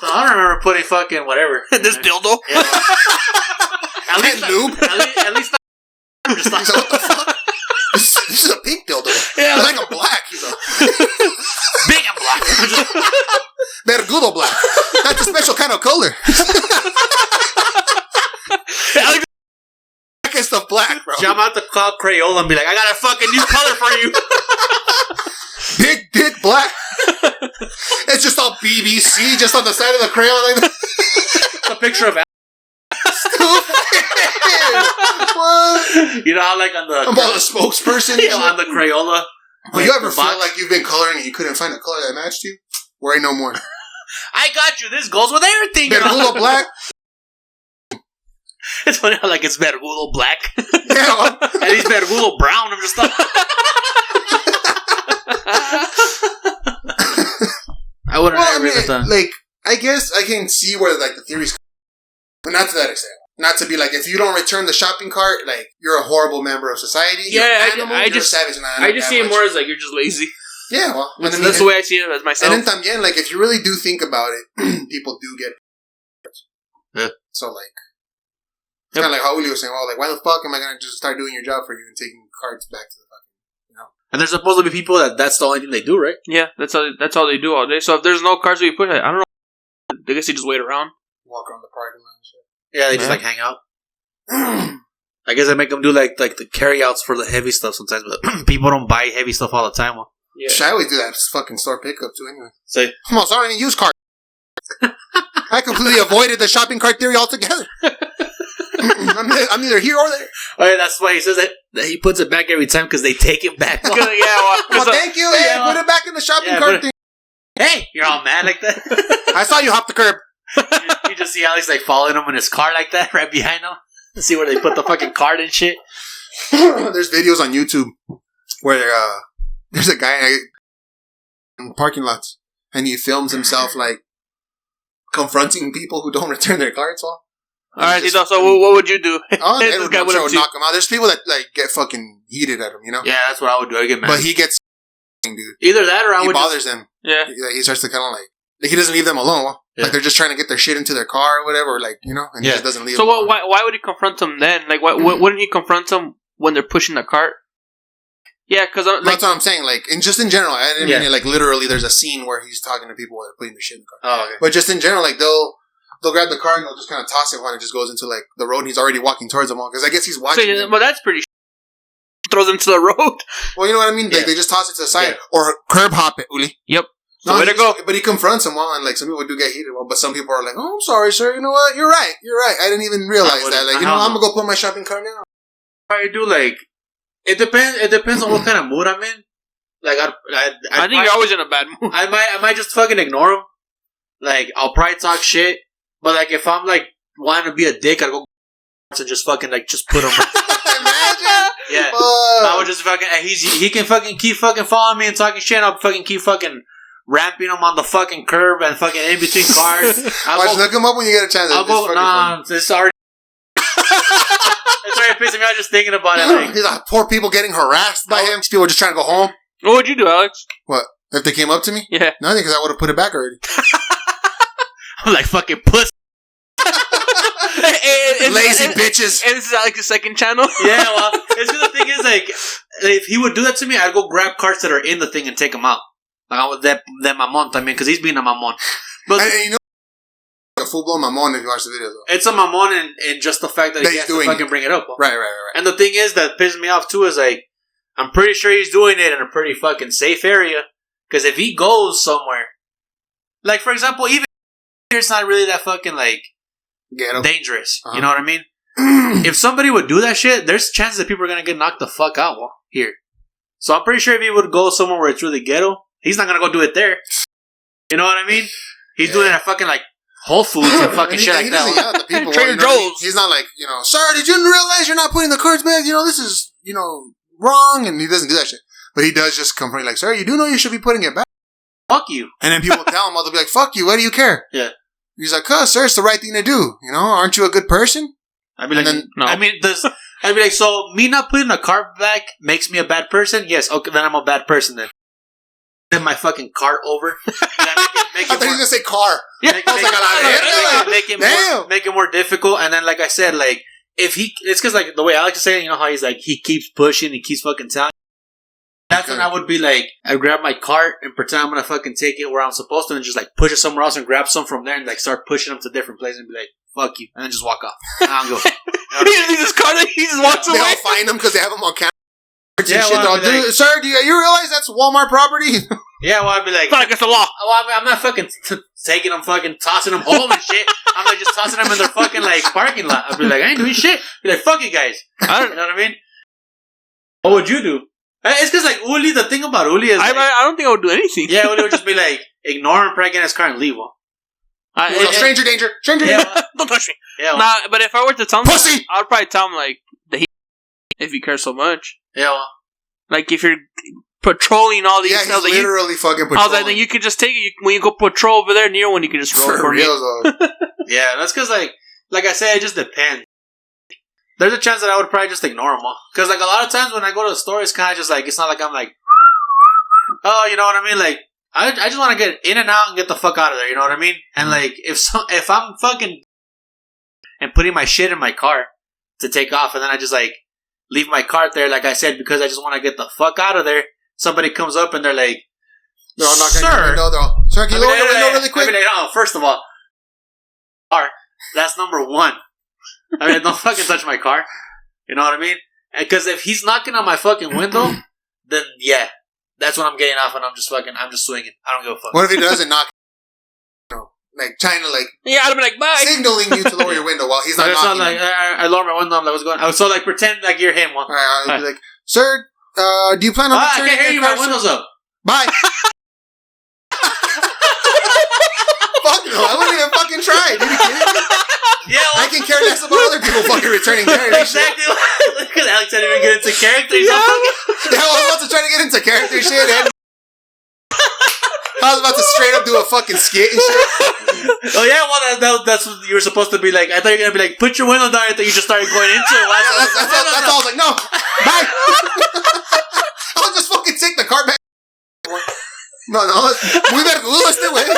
I don't remember putting fucking whatever. This dildo. Yeah. At least lube. At least. I'm just like, what the fuck? This is a pink dildo. Yeah, like a black. Big and black. Mergudo black. It's a special kind of color. Blackest of black, bro. Jump out the cloud Crayola and be like, I got a fucking new color for you. Big dick black. It's just all BBC just on the side of the crayon like that. A picture of Stupid. What? You know how like on the I'm all the spokesperson. on the Crayola. Well, you ever feel like you've been coloring and you couldn't find a color that matched you? Well, ain't no more. I got you. This goes with everything. Verdugo black. It's funny how like it's Verdugo black. Yeah, well. And he's Verdugo brown. I'm just like, I wouldn't agree with that. Like, I guess I can see where like the theories, but not to that extent. Not to be like, if you don't return the shopping cart, like you're a horrible member of society. Yeah, I just savage. I just see it more as like you're just lazy. Yeah, well, that's the way I see it as myself. And then también, like if you really do think about it, people do get. Yeah. So like, it's kind of like how Uli was saying, "Well, like why the fuck am I gonna just start doing your job for you and taking cards back to the fucking, you know?" And there's supposed to be people that's the only thing they do, right? Yeah, that's all they do all day. So if there's no cards that you put, I don't know. I guess you just wait around, walk around the parking lot and shit. Yeah, they just like hang out. I guess I make them do like the carryouts for the heavy stuff sometimes, but people don't buy heavy stuff all the time. Well. Yeah. I always do that fucking store pickup too. Anyway, say, come on, sorry, I didn't use cards. I completely avoided the shopping cart theory altogether. I'm either here or there. Oh, yeah, that's why he says that he puts it back every time because they take it back. Well, thank you. Hey, put it back in the shopping cart thing. Hey, you're all mad like that. I saw you hop the curb. You just see Alex like following him in his car like that, right behind him. See where they put the fucking card and shit. There's videos on YouTube where there's a guy in parking lots and he films himself like confronting people who don't return their cards. Well, all right, so what would you do? Oh, this guy would knock him out. There's people that like get fucking heated at him, you know. Yeah, that's what I would do. I get mad, but he gets dude. Either that or he bothers them. Yeah, he starts to kind of like he doesn't leave them alone. Well. Yeah. Like they're just trying to get their shit into their car or whatever, like, you know, and he just doesn't leave. So why would he confront them then? Like, wouldn't he confront them when they're pushing the cart? Yeah, because like, that's what I'm saying. Like, just in general, I didn't mean it, like literally. There's a scene where he's talking to people while they're putting the shit in the car. Oh, okay. But just in general, like they'll grab the car and they'll just kind of toss it when it just goes into like the road. And he's already walking towards them all because I guess he's watching. So, well, that's pretty. Throws them to the road. Well, you know what I mean. Like they just toss it to the side or curb hop it, Uli. Yep. No, way to go. But he confronts them all, and like some people do get heated. Well, but some people are like, "Oh, I'm sorry, sir. You know what? You're right. I didn't even realize that. Like, I'm gonna go put my shopping cart now." I do like it depends. It depends on what kind of mood I'm in. Like, I think you're always in a bad mood. I might just fucking ignore them. Like, I'll probably talk shit, but like if I'm like wanting to be a dick, I'd go and just fucking like just put them. Imagine. Yeah, I would just fucking. He can fucking keep fucking following me and talking shit. And I'll fucking keep fucking ramping him on the fucking curb and fucking in between cars. Look him up when you get a chance. It's already. It's already pissing me out just thinking about it. Like, he's like, poor people getting harassed by him. People are just trying to go home. What would you do, Alex? What? If they came up to me? Yeah. Nothing, because I would have put it back already. I'm like, fucking pussy. Lazy bitches. And this is like the second channel. Yeah, well, the thing is, like, if he would do that to me, I'd go grab carts that are in the thing and take them out. Like, I would that mamon, because he's being a mamon. But and you know, a full blown mamon if you watch the video, though. It's a mamon in just the fact that he has to fucking bring it up. Right. And the thing is that pisses me off too is like, I'm pretty sure he's doing it in a pretty fucking safe area. Because if he goes somewhere, like for example, even here, it's not really that fucking like dangerous. You know what I mean? If somebody would do that shit, there's chances that people are gonna get knocked the fuck out here. So I'm pretty sure if he would go somewhere where it's really ghetto, he's not gonna go do it there. You know what I mean? He's doing it at fucking like Whole Foods and fucking shit like that. The people, Trader Joe's. He's not like, sir, did you realize you're not putting the cards back? This is, wrong. And he doesn't do that shit. But he does just confront like, sir, you do know you should be putting it back. Fuck you. And then people tell him, they'll be like, fuck you, why do you care? Yeah. He's like, sir, it's the right thing to do. Aren't you a good person? I'd be like, no. I'd be like, so me not putting a cart back makes me a bad person? Yes, okay, then I'm a bad person then. Then my fucking cart over. I thought he was going to say car. Yeah. Make it more difficult. And then, like I said, like, it's because, like, the way Alex is saying, how he's like, he keeps pushing, he keeps fucking telling. That's when I would be like, I grab my cart and pretend I'm gonna fucking take it where I'm supposed to, and just like push it somewhere else and grab some from there and like start pushing them to different places and be like, fuck you, and then just walk off. I don't go. He just walks away. They all find them because they have them on camera. Yeah, well, like, sir, do you realize that's Walmart property? Yeah, well, I'd be like, it's against the law. Well, I'm not fucking taking them, fucking tossing them home and shit. I'm like just tossing them in their fucking like parking lot. I'd be like, I ain't doing shit. Be like, fuck you guys. You know what I mean? What would you do? It's because like Uli, the thing about Uli is I don't think I would do anything. Yeah, Uli would just be like, ignore him, probably get in his car and leave him. Stranger danger. Don't touch me. Yeah, nah, but if I were to tell him, pussy, I would probably tell him like if you care so much. Yeah, well. Like if you're patrolling all these. Yeah, he's literally fucking patrolling. I was like, then you could just take it when you go patrol over there near one. You can just roll for real me. Yeah, that's because like I said, it just depends. There's a chance that I would probably just ignore them all. Because like a lot of times when I go to the store, it's kind of just like it's not like I'm like, oh, you know what I mean? Like I just want to get in and out and get the fuck out of there. You know what I mean? And like if I'm fucking and putting my shit in my car to take off, and then I just like leave my cart there, like I said, because I just want to get the fuck out of there. Somebody comes up and they're like, "No, I'm not going to window. Sir, can you lower your window really quick?" I mean, no, first of all, that's number one. I mean, don't fucking touch my car. You know what I mean? Because if he's knocking on my fucking window, then yeah, that's when I'm getting off and I'm just swinging. I don't give a fuck. What if he doesn't knock? Like trying to like I'd be like, bye, signaling you to lower your window while he's not knocking. Like I lower my window. I'm like, what's going on? I was so like pretend like you're him. I'd be like, sir, do you plan on returning? I can't hear you. My window's up. Bye. Fuck no, I wouldn't even fucking try. Dude, you kidding me? Yeah, well, I can care less about other people fucking returning their exactly. Because Alex didn't even get into character. Yeah, I was about to try to get into character shit. And I was about to straight up do a fucking skit and shit. Oh yeah, well that's what you were supposed to be like. I thought you were gonna be like, put your window down. I thought you just started going into it. That's all. I was like, no, bye. I'll just fucking take the car back. No, we better move us that way.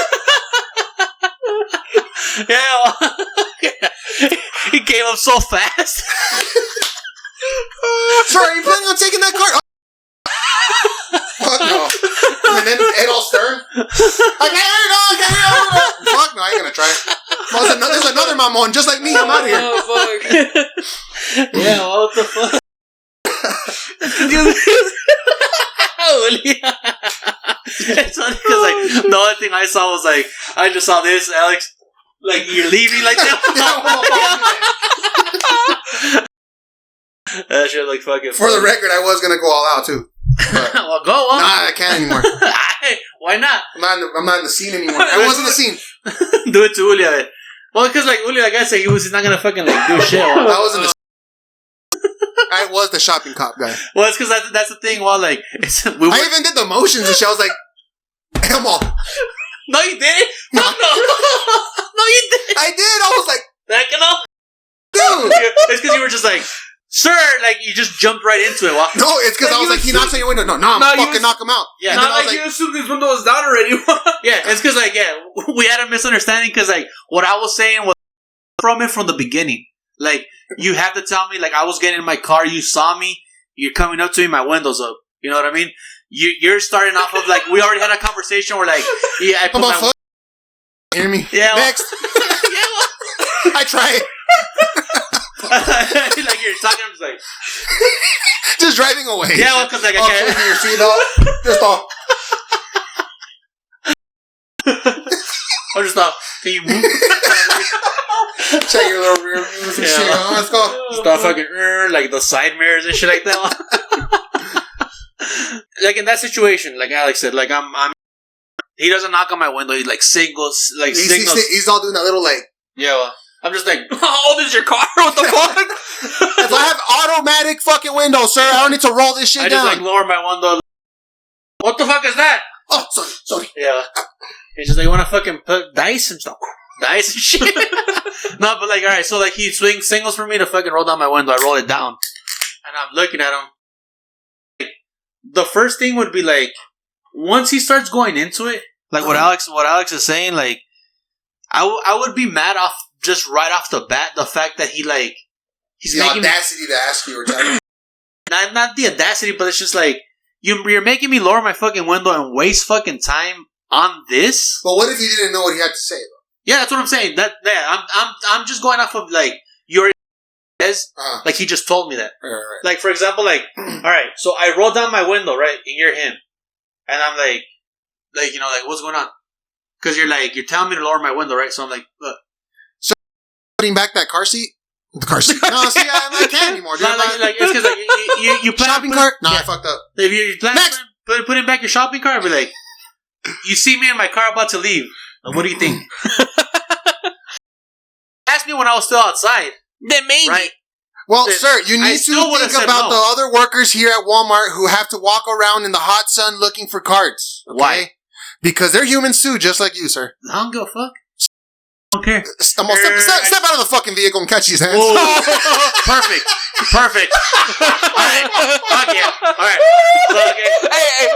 Yeah, well, he came up so fast. Sir, are you planning on taking that car? Fuck no. And then Ed all stern. I can't hear it. Fuck no, I ain't gonna try. Well, there's another mamon just like me. I'm out of here. Oh, fuck. Yeah, what the fuck? It's funny because like the only thing I saw was like I just saw this, Alex. Like you're leaving like that. That shit like fucking. For the record, I was gonna go all out too. Well, go on. Nah, I can't anymore. Why not? I'm not in the scene anymore. I was in the scene. Do it to Uli. Well, because like Uli, like I said, he's not gonna fucking like do shit. I was in the. I was the shopping cop guy. Well, it's because that's the thing. Well, like I even did the motions and shit. I was like, come on. No, you didn't. No, no, you didn't. I did. I was like, that you know, dude. It's because you were just like, sir, like you just jumped right into it. No, it's because I was like, he knocks on your window. No, I'm fucking knock him out. Yeah, not like you assumed his window was down already. Yeah, it's because like we had a misunderstanding because like what I was saying was from the beginning. Like you have to tell me like I was getting in my car, you saw me, you're coming up to me, my window's up. You know what I mean? You're starting off of like we already had a conversation where like I put my hear me? Yeah. Next. I try it. Like you're talking, I'm just like just driving away. Yeah, well, because like I can't. Your seatbelt. Just off. I'm just off. Can you move? Check your little rear views and shit. Let's go. Stop fucking like the side mirrors and shit like that. Like in that situation, like Alex said, like I'm. He doesn't knock on my window. He like signals, He's all doing that little like. Yeah, well, I'm just like, how old is your car? What the fuck? If I have automatic fucking windows, sir, I don't need to roll this shit down. I just like lower my window. What the fuck is that? Oh, sorry. Yeah. He's just like, you want to fucking put dice and stuff? Dice and shit? No, but like, alright, so like he signals for me to fucking roll down my window. I roll it down. And I'm looking at him. Like, the first thing would be like, once he starts going into it, like what Alex is saying, like, I would be mad off just right off the bat, the fact that he's the audacity to ask you or tell you. Not the audacity, but it's just like, you're making me lower my fucking window and waste fucking time on this. But what if you didn't know what he had to say though? Yeah, that's what I'm saying. I'm just going off of like your like he just told me that. Right. Like for example, like all right, so I roll down my window, right, and you're him, and I'm like what's going on? Because you're telling me to lower my window, right? So I'm like, so putting back that car seat. The car seat. No, see, I can't anymore. Dude. It's because like you plan shopping cart. No, I fucked up. If you plan putting back your shopping cart, I'd be like, you see me in my car about to leave. What do you think? Ask me when I was still outside. Then maybe. Right? Well, sir, you need to think about the other workers here at Walmart who have to walk around in the hot sun looking for carts. Okay? Why? Because they're humans too, just like you, sir. I don't give a fuck. Okay. Step out of the fucking vehicle and catch his hands. Perfect. Alright. Fuck yeah. Alright. Okay. Hey.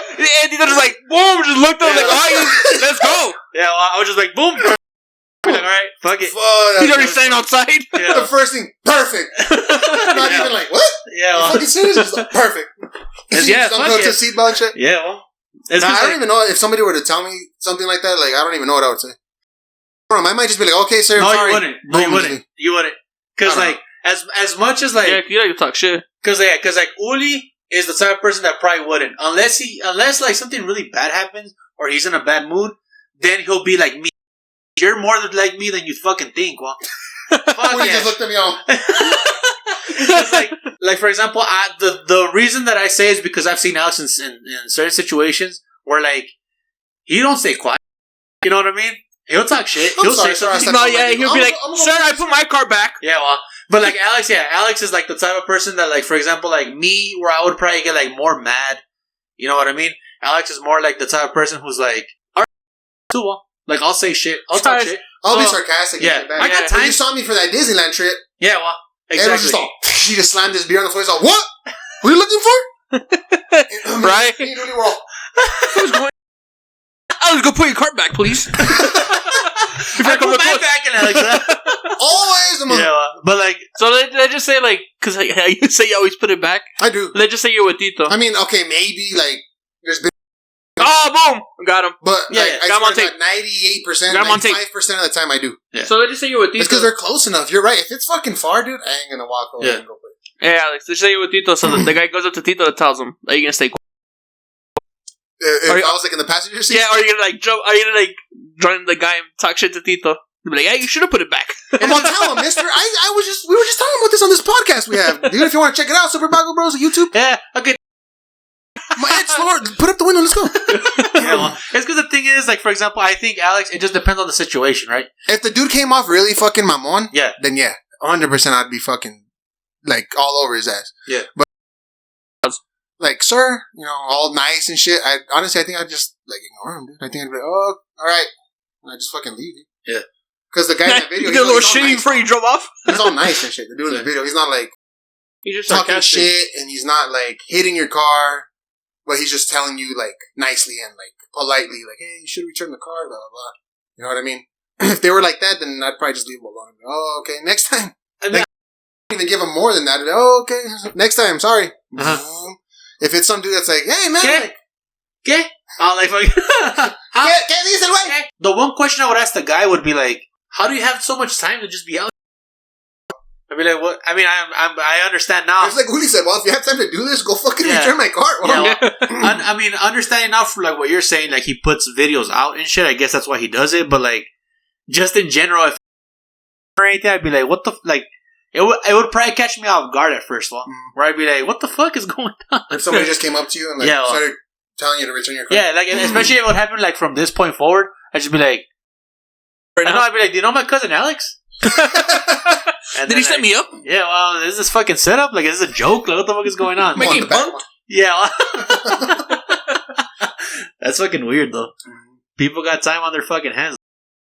And he just like, boom, just looked up like, oh, let's go. Yeah, well, I was just like, boom. Like, alright, fuck it. He's already standing outside. Yeah. The first thing, perfect. Not even like, what? Yeah, well. Fucking serious? It's like, perfect. Yeah, don't go to seatbelt and shit. Yeah, well. I don't even know if somebody were to tell me something like that. Like, I don't even know what I would say. I might just be like, okay, sir, no, sorry. You wouldn't. Because, like, as much as, like... Yeah, you like to talk shit. Because, like, Uli is the type of person that probably wouldn't. Unless, like, something really bad happens or he's in a bad mood, then he'll be like me. You're more like me than you fucking think, well. Fuck just looked at me all... like, for example, the reason that I say is because I've seen Alex in certain situations where, like, he don't stay quiet. You know what I mean? He'll talk shit. He'll say something. No, yeah, he'll be like, sir, I put my car back. Yeah, well, but like Alex is like the type of person that, like, for example, like me, where I would probably get like more mad. You know what I mean? Alex is more like the type of person who's like, all right, too well. Like, I'll say shit. I'll talk shit. I'll be sarcastic. Yeah, I got time. You saw me for that Disneyland trip. Yeah, well, exactly. She just slammed his beer on the floor. He's like, what? What are you looking for? Right? What's going on? Alex, go put your cart back, please. I put my back in Alex. Always. Yeah, but like, so let's just say, like, because you say you always put it back. I do. Let's just say you're with Tito. I mean, okay, maybe like there's been. Oh, boom! Got him. But yeah, like, I got him on tape. 98%, 95% of the time I do. Yeah. So let's just say you're with Tito. It's because they're close enough. You're right. If it's fucking far, dude, I ain't gonna walk away and go play. Hey, Alex, let's say you're with Tito. So the guy goes up to Tito and tells him, "Are you gonna stay quiet?" If I was like in the passenger seat, yeah, are you gonna like jump? Are you gonna like join the guy and talk shit to Tito? You'll be like, "Yeah, you should have put it back." And I'll tell him, Mister, we were just talking about this on this podcast we have, dude. If you want to check it out, Super Bago Bros on YouTube. Yeah, okay. My head's slower. Put up the window. Let's go. Yeah, well, it's because the thing is, like, for example, I think Alex. It just depends on the situation, right? If the dude came off really fucking mamon, yeah, then 100% I'd be fucking like all over his ass. Yeah, but like, sir, you know, all nice and shit. I think I'd just like ignore him, dude. I think I'd be like, oh, all right, and I just fucking leave you. Yeah, because the guy in the video, you get a little shitty before you drove off. He's all nice and shit. The dude in the video, he's not like he's just talking shit, and he's not like hitting your car. But he's just telling you, like, nicely and, like, politely, like, hey, you should return the car, blah, blah, blah. You know what I mean? If they were like that, then I'd probably just leave them alone. Oh, okay, next time. And then even give them more than that. Oh, okay, next time, sorry. Uh-huh. If it's some dude that's like, hey, man. ¿Qué? ¿Qué dice el güey? The one question I would ask the guy would be like, how do you have so much time to just be out? I'd be like, what? I mean, I understand now. It's like Uli said, well, if you have time to do this, go fucking return my car. Well, yeah, well, I mean, understanding now from like what you're saying, like he puts videos out and shit, I guess that's why he does it. But like, just in general, if or anything, I'd be like, what the, like, it would probably catch me off guard at first, well, where I'd be like, what the fuck is going on? If somebody just came up to you and like started telling you to return your car. Yeah, like, especially if it would happen like from this point forward, I'd just be like, I'd be like, do you know my cousin Alex? Did he set me up? Yeah, well, is this fucking setup? Like, is this a joke? Like, what the fuck is going on? Making bumped? Yeah. That's fucking weird, though. People got time on their fucking hands.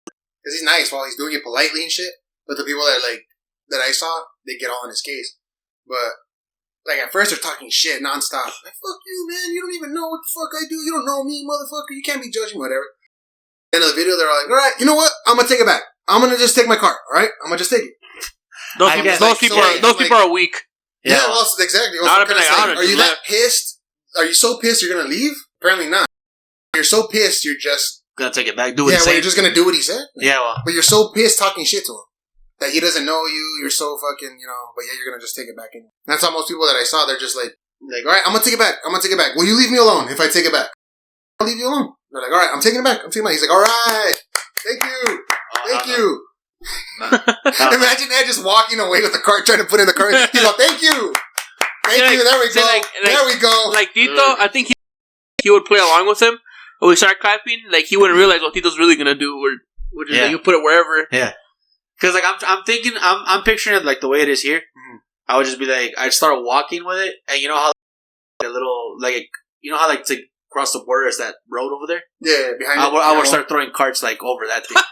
Because he's nice while he's doing it politely and shit. But the people that I saw, they get all in his case. But, like, at first they're talking shit nonstop. Like, fuck you, man. You don't even know what the fuck I do. You don't know me, motherfucker. You can't be judging, whatever. End of the video, they're like, all right, you know what? I'm going to take it back. I'm going to just take my car, all right? I'm going to just take it. Those people are weak. Yeah, well, exactly. Also, are you that pissed are you so pissed you're gonna leave? Apparently not. You're so pissed you're just gonna take it back. Do what he said. well, you're just gonna do what he said. Yeah, well, but you're so pissed talking shit to him that he doesn't know you. You're so fucking, but yeah, you're gonna just take it back. And that's how most people that I saw. They're just like, all right, I'm gonna take it back. Will you leave me alone if I take it back? I'll leave you alone. They're like, all right, I'm taking it back. He's like, all right, thank you. Thank you. Imagine that just walking away with the cart, trying to put in the cart. He's like, thank you. Thank you. There we go. There we go. Like Tito, I think he would play along with him. When we start clapping, like he wouldn't realize what Tito's really gonna do. Which is like, you put it wherever. Yeah. Because like I'm thinking, I'm picturing it like the way it is here. Mm-hmm. I would just be like, I'd start walking with it, and you know how a little like to cross the border is that road over there. Yeah, behind. I would start throwing carts like over that thing.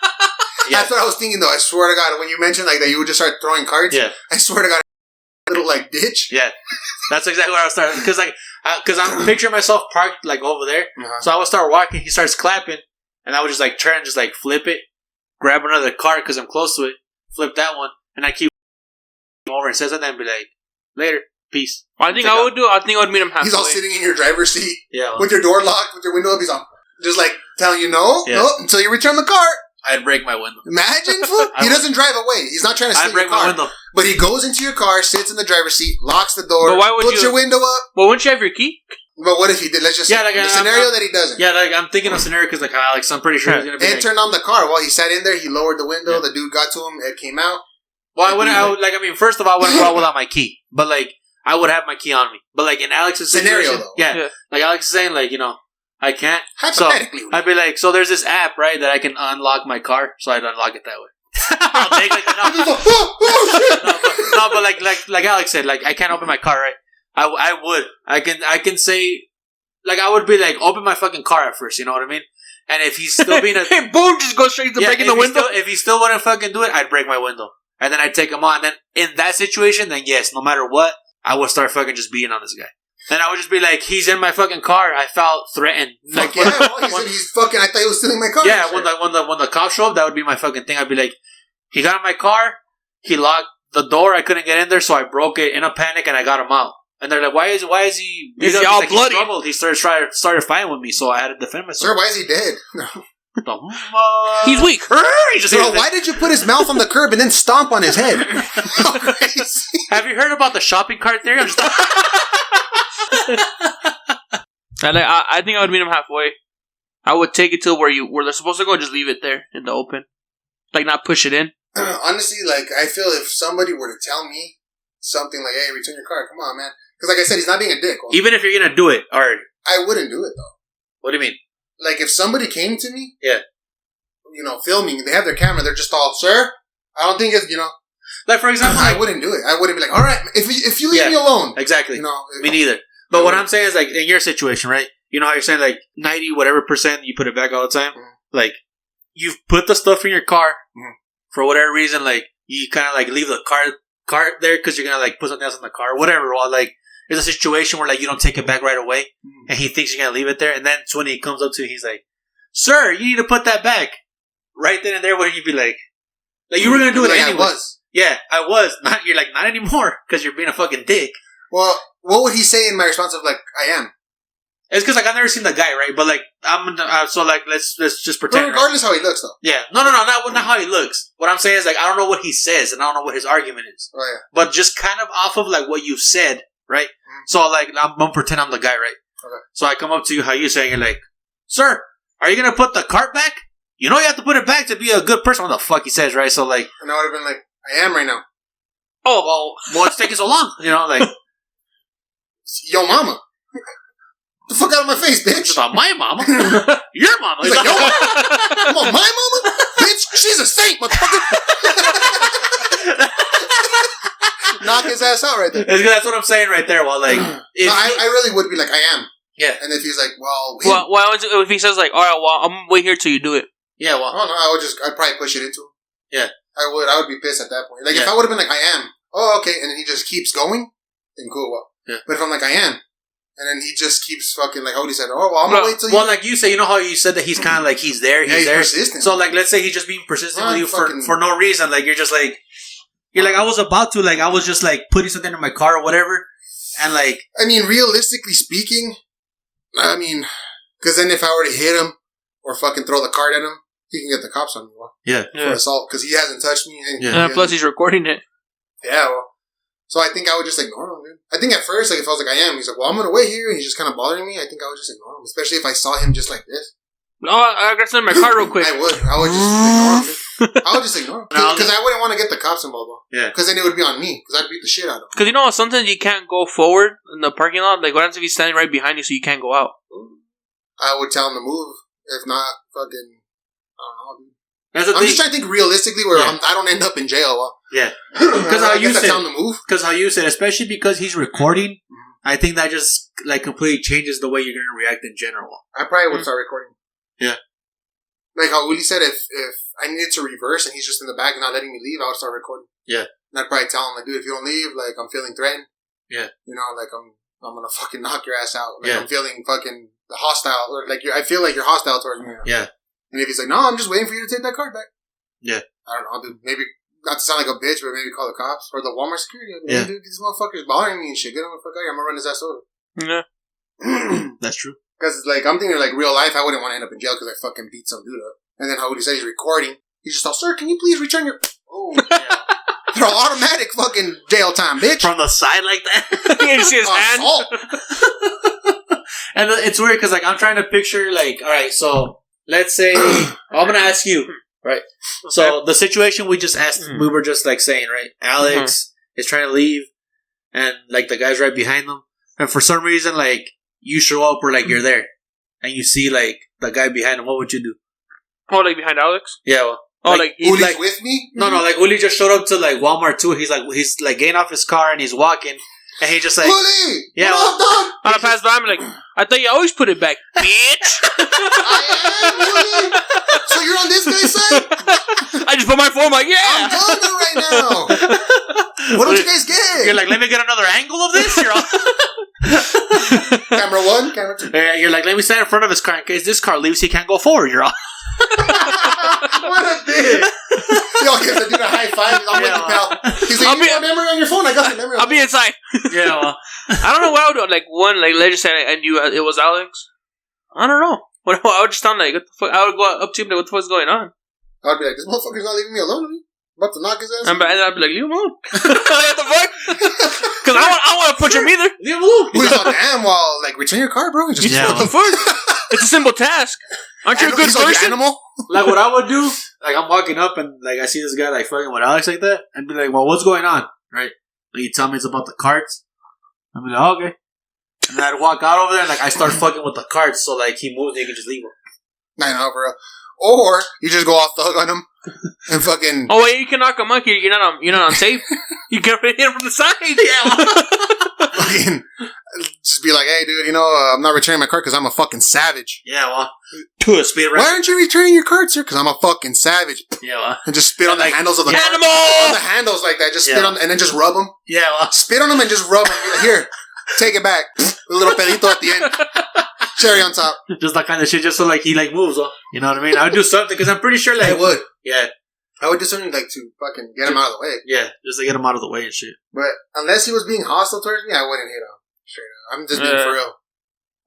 Yeah. That's what I was thinking though. I swear to God, when you mentioned like that, you would just start throwing carts. Yeah. I swear to God, a little like ditch. Yeah, that's exactly what I was starting. Because I'm picturing myself parked like over there. Uh-huh. So I would start walking. He starts clapping, and I would just like turn and just like flip it, grab another cart because I'm close to it, flip that one, and I keep over and says something and be like, later, peace. Well, I think I would meet him halfway. He's all sitting in your driver's seat, yeah, with your door locked, with your window up. He's all just like telling you no until you return the cart. I'd break my window. Imagine, he doesn't drive away. He's not trying to steal your car. I'd break my window. But he goes into your car, sits in the driver's seat, locks the door, puts your window up. Well, wouldn't you have your key? But what if he did? Let's just the scenario that he doesn't. Yeah, like I'm thinking of scenario because like Alex, I'm pretty sure he's gonna be. And turned on the car while he sat in there. He lowered the window. Yeah. The dude got to him. It came out. Well, first of all, I wouldn't go out without my key, but like I would have my key on me. But like in Alex's scenario, though, yeah, like Alex is saying, like I can't. Hypothetically, so I'd be like, so there's this app, right, that I can unlock my car, so I'd unlock it that way. I'll take but like Alex said, like I can't open my car, right? I would. I can say, like I would be like, open my fucking car at first, you know what I mean? And if he's still being hey, boom, just go straight to breaking the window. If he still wouldn't fucking do it, I'd break my window, and then I'd take him on. And then in that situation, then yes, no matter what, I would start fucking just beating on this guy. And I would just be like, he's in my fucking car. I felt threatened. Like, he said he's fucking. I thought he was stealing my car. Yeah, when the cops show up, that would be my fucking thing. I'd be like, he got in my car. He locked the door. I couldn't get in there, so I broke it in a panic, and I got him out. And they're like, why is he? Is he all bloody? He started fighting with me, so I had to defend myself. Sir, why is he dead? He's weak. Why did you put his mouth on the curb and then stomp on his head? Crazy. Have you heard about the shopping cart theory? I think I would meet him halfway. I would take it to where they're supposed to go and just leave it there in the open. Like, not push it in. Honestly, like, I feel if somebody were to tell me something like, hey, return your car, come on, man. Because like I said, he's not being a dick. Even if you're going to do it, already. I wouldn't do it, though. What do you mean? Like, if somebody came to me, yeah, filming, they have their camera, they're just all, sir, I don't think it's, Like, for example, I wouldn't do it. I wouldn't be like, all right, if you leave me alone. Exactly. Me neither. But what I'm saying is, like, in your situation, right? You know how you're saying, like, 90 whatever % you put it back all the time? Mm-hmm. Like, you've put the stuff in your car for whatever reason, like, you kind of, like, leave the car there because you're going to, like, put something else in the car, whatever. Or, like, there's a situation where, like, you don't take it back right away and he thinks you're going to leave it there. And then when he comes up to you, he's like, sir, you need to put that back. Right then and there, where you'd be like you were going to do it anyway. I was. Yeah, I was. You're like, not anymore because you're being a fucking dick. Well, what would he say in my response of, like, I am? It's because, like, I've never seen the guy, right? But, like, so, like, let's just pretend. But regardless how he looks, though. Yeah. No, not how he looks. What I'm saying is, like, I don't know what he says, and I don't know what his argument is. Oh, yeah. But just kind of off of, like, what you've said, right? Mm-hmm. So, like, I'm going to pretend I'm the guy, right? Okay. So I come up to you, how you saying, you're like, sir, are you going to put the cart back? You know you have to put it back to be a good person. What the fuck he says, right? So, like... And I would have been like, I am right now. Oh, well, it's taking so long. Like... Yo, mama. The fuck out of my face, bitch. It's not my mama. Your mama. He's like, yo, come on, my mama? Bitch, she's a saint, motherfucker. Knock his ass out right there. That's what I'm saying right there. Well, like... I really would be like, I am. Yeah. And if he's like, well... if he says, like, all right, well, I'm going to wait here till you do it. Yeah, well... I don't know. I'd probably push it into him. Yeah. I would be pissed at that point. Like, if I would have been like, I am. Oh, okay. And then he just keeps going, then cool, well. Yeah. But if I'm like, I am, and then he just keeps fucking, like Hody said, oh, well, I'm going to wait till you... Well, like you say, you know how you said that he's kind of like, he's there, he's there. Persistent. So, like, let's say he's just being persistent with you for no reason. Like, you're just like... You're like, I was about to, like, I was just, like, putting something in my car or whatever, and, like... I mean, realistically speaking, I mean, because then if I were to hit him or fucking throw the card at him, he can get the cops on me. Well, for assault because he hasn't touched me. And plus, he's recording it. Yeah, well. So I think I would just ignore him, dude. I think at first, like, if I was like, I am, he's like, well, I'm going to wait here, and he's just kind of bothering me, I think I would just ignore him. Especially if I saw him just like this. No, I got to send my car real quick. I would just ignore him, dude. I would just ignore him. Because I wouldn't want to get the cops involved, though. Yeah. Because then it would be on me, because I'd beat the shit out of him. Because you know, sometimes you can't go forward in the parking lot. Like, what happens if he's standing right behind you so you can't go out? I would tell him to move. If not, fucking, I don't know, dude. I'm just trying to think realistically where I don't end up in jail. Well, yeah, because how you said, because how you said, especially because he's recording, I think that just like completely changes the way you're gonna react in general. I probably would start recording. Yeah, like how Willie said, if I needed to reverse and he's just in the back and not letting me leave, I would start recording. Yeah, and I'd probably tell him like, dude, if you don't leave, like I'm feeling threatened. Yeah, you know, like I'm gonna fucking knock your ass out. Like I'm feeling fucking hostile, or like I feel like you're hostile towards me. Yeah, and if he's like, no, I'm just waiting for you to take that card back. Yeah. I don't know, dude. Maybe, not to sound like a bitch, but maybe call the cops. Or the Walmart security. Like, dude, these motherfuckers bothering me and shit. Get them the fuck out of here. I'm gonna run his ass over. Yeah. That's true. Because, like, I'm thinking, like, real life, I wouldn't want to end up in jail because I fucking beat some dude up. And then how would he say he's recording? He's just all, sir, can you please return your... Oh, yeah. They're all automatic fucking jail time, bitch. From the side like that? You see his hand? And it's weird because, like, I'm trying to picture, like, all right, so let's say... I'm going to ask you. Right. Okay. So the situation we just asked, we were just like saying, right? Alex is trying to leave, and like the guy's right behind them, and for some reason, like you show up or like you're there, and you see like the guy behind him. What would you do? Oh, like behind Alex? Yeah. Well, like he's like with me? No, like Uli just showed up to like Walmart too. He's like getting off his car and he's walking. And he just like, Uli! Yeah, on a pass by, I'm like, I thought you always put it back, bitch. I am, Uli. So you're on this guy's side? I just put my phone like, yeah. I'm hungry right now. What don't you guys get? You're like, let me get another angle of this. You're all camera one, camera two. You're like, let me stand in front of his car in case this car leaves. He can't go forward. You're all. What a dick. Yo, he has to do a high five. I'm with you, pal. He's like, you got memory on your phone? I got the memory on I'll be inside. Yeah, well. I don't know what I would do. Like, one, like, let's just say I knew it was Alex. I don't know. I would just sound like, what the fuck? I would go up to him like, what the fuck's going on? I would be like, this motherfucker's not leaving me alone. I'm about to knock his ass. And I'd be like, leave him alone. What the fuck? Because I want to punch him either. Leave him alone. He's like, damn, well, like, return your car, bro. Just what the fuck? It's a simple task. Aren't you a good person? Animal? Like, what I would do, like, I'm walking up and, like, I see this guy, like, fucking with Alex like that, and be like, well, what's going on? Right? Like, you tell me it's about the carts. I'd be like, oh, okay. And then I'd walk out over there and, like, I start fucking with the carts, so, like, he moves and you can just leave him. I know, bro. Or, you just go off the hook on him and fucking... Oh, wait, you can knock a monkey. You're not on safe. You can hit him from the side. Yeah. Fucking... Just be like, hey, dude, you know, I'm not returning my cart because I'm a fucking savage. Yeah, well, to a speed right. Why aren't you returning your cart, sir? Because I'm a fucking savage. Yeah, well. And just spit on the handles of the cart. Animal! On the handles like that. Just spit on, and then just rub them. Yeah, well. Spit on them and just rub them. Like, here, take it back. A little pedito at the end. Cherry on top. Just that kind of shit, just so, like, he, like, moves, huh? You know what I mean? I would do something, because I'm pretty sure, like... I would. Yeah. I would do something, like, to fucking get him out of the way. Yeah, just to get him out of the way and shit. But unless he was being hostile towards me, I wouldn't hit him. Straight up. I'm just being for real.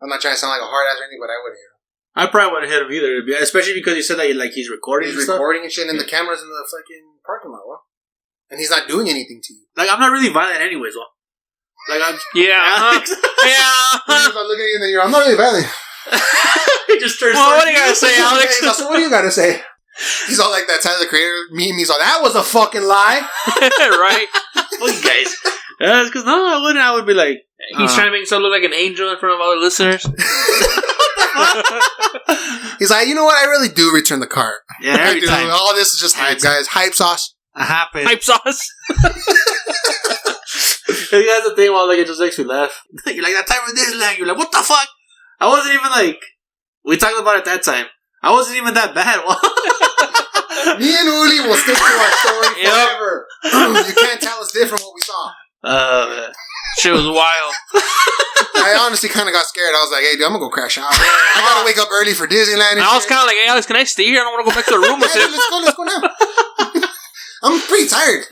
I'm not trying to sound like a hard ass or anything, but I wouldn't hit him. I probably wouldn't hit him either, especially because you said that like he's recording. He's recording and shit, and the camera's in the fucking parking lot, well. And he's not doing anything to you. Like, I'm not really violent anyways, well. Like, I'm... Yeah. Yeah. I'm looking at you and then you're, I'm not really violent. He just turns... Well, what do you gotta say, Alex? So what do you gotta say? He's all like that Tyler the Creator meme. He's all, that was a fucking lie. Right? Fuck you guys. It's because, no, I wouldn't. I would be like... He's trying to make himself look like an angel in front of all the listeners. He's like, you know what? I really do return the cart. Yeah, every time. All this is just hype, guys. Hype sauce. Hype sauce. That's the thing, well, like, it just makes me laugh. You're like, that time in Disneyland, you're like, what the fuck? I wasn't even like... We talked about it that time. I wasn't even that bad. Me and Uli will stick to our story forever. You can't tell us different what we saw. Shit was wild. I honestly kind of got scared. I was like, hey, dude, I'm going to go crash out. I got to wake up early for Disneyland and I was kind of like, hey, Alex, can I stay here? I don't want to go back to the room with him. Let's go now. I'm pretty tired.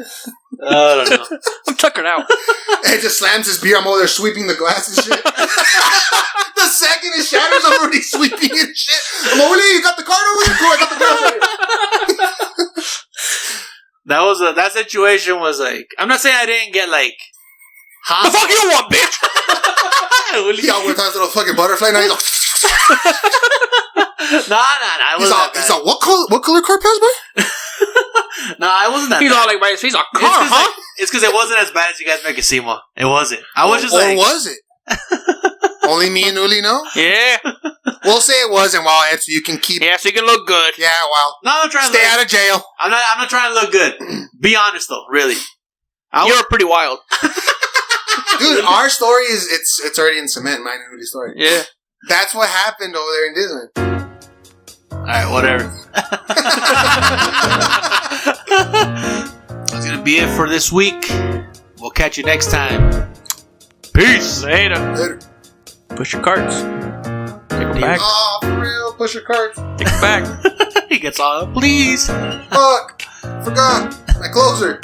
I don't know. I'm tuckered out. And it just slams his beer. I'm over there sweeping the glass and shit. The second it shatters, I'm already sweeping it and shit. I'm over there, you got the card over there? Cool, I got the glass right here. That situation was like, I'm not saying I didn't get like, the fuck you want, bitch? Y'all went to the fucking butterfly. Now he's like, Nah. he's like, what color car pass, boy? No, I wasn't that. He's bad. all like, he's a car, huh? It's because it wasn't as bad as you guys make it seem. It wasn't. I was just like, or was it? Only me and Uli know. Yeah. We'll say it wasn't. Well, so you can keep. Yeah, so you can look good. Yeah, well. No, I'm not trying to stay out of jail. I'm not trying to look good. Be honest though, really. You're pretty wild, dude. Our story is it's already in cement. Mine and Uli's story. Yeah. That's what happened over there in Disney. Alright, whatever. That's gonna be it for this week. We'll catch you next time. Peace. Later. Push your carts. Take them back. Oh, for real. Push your cards. Take them back. He gets all, please. Fuck. Forgot. My closer.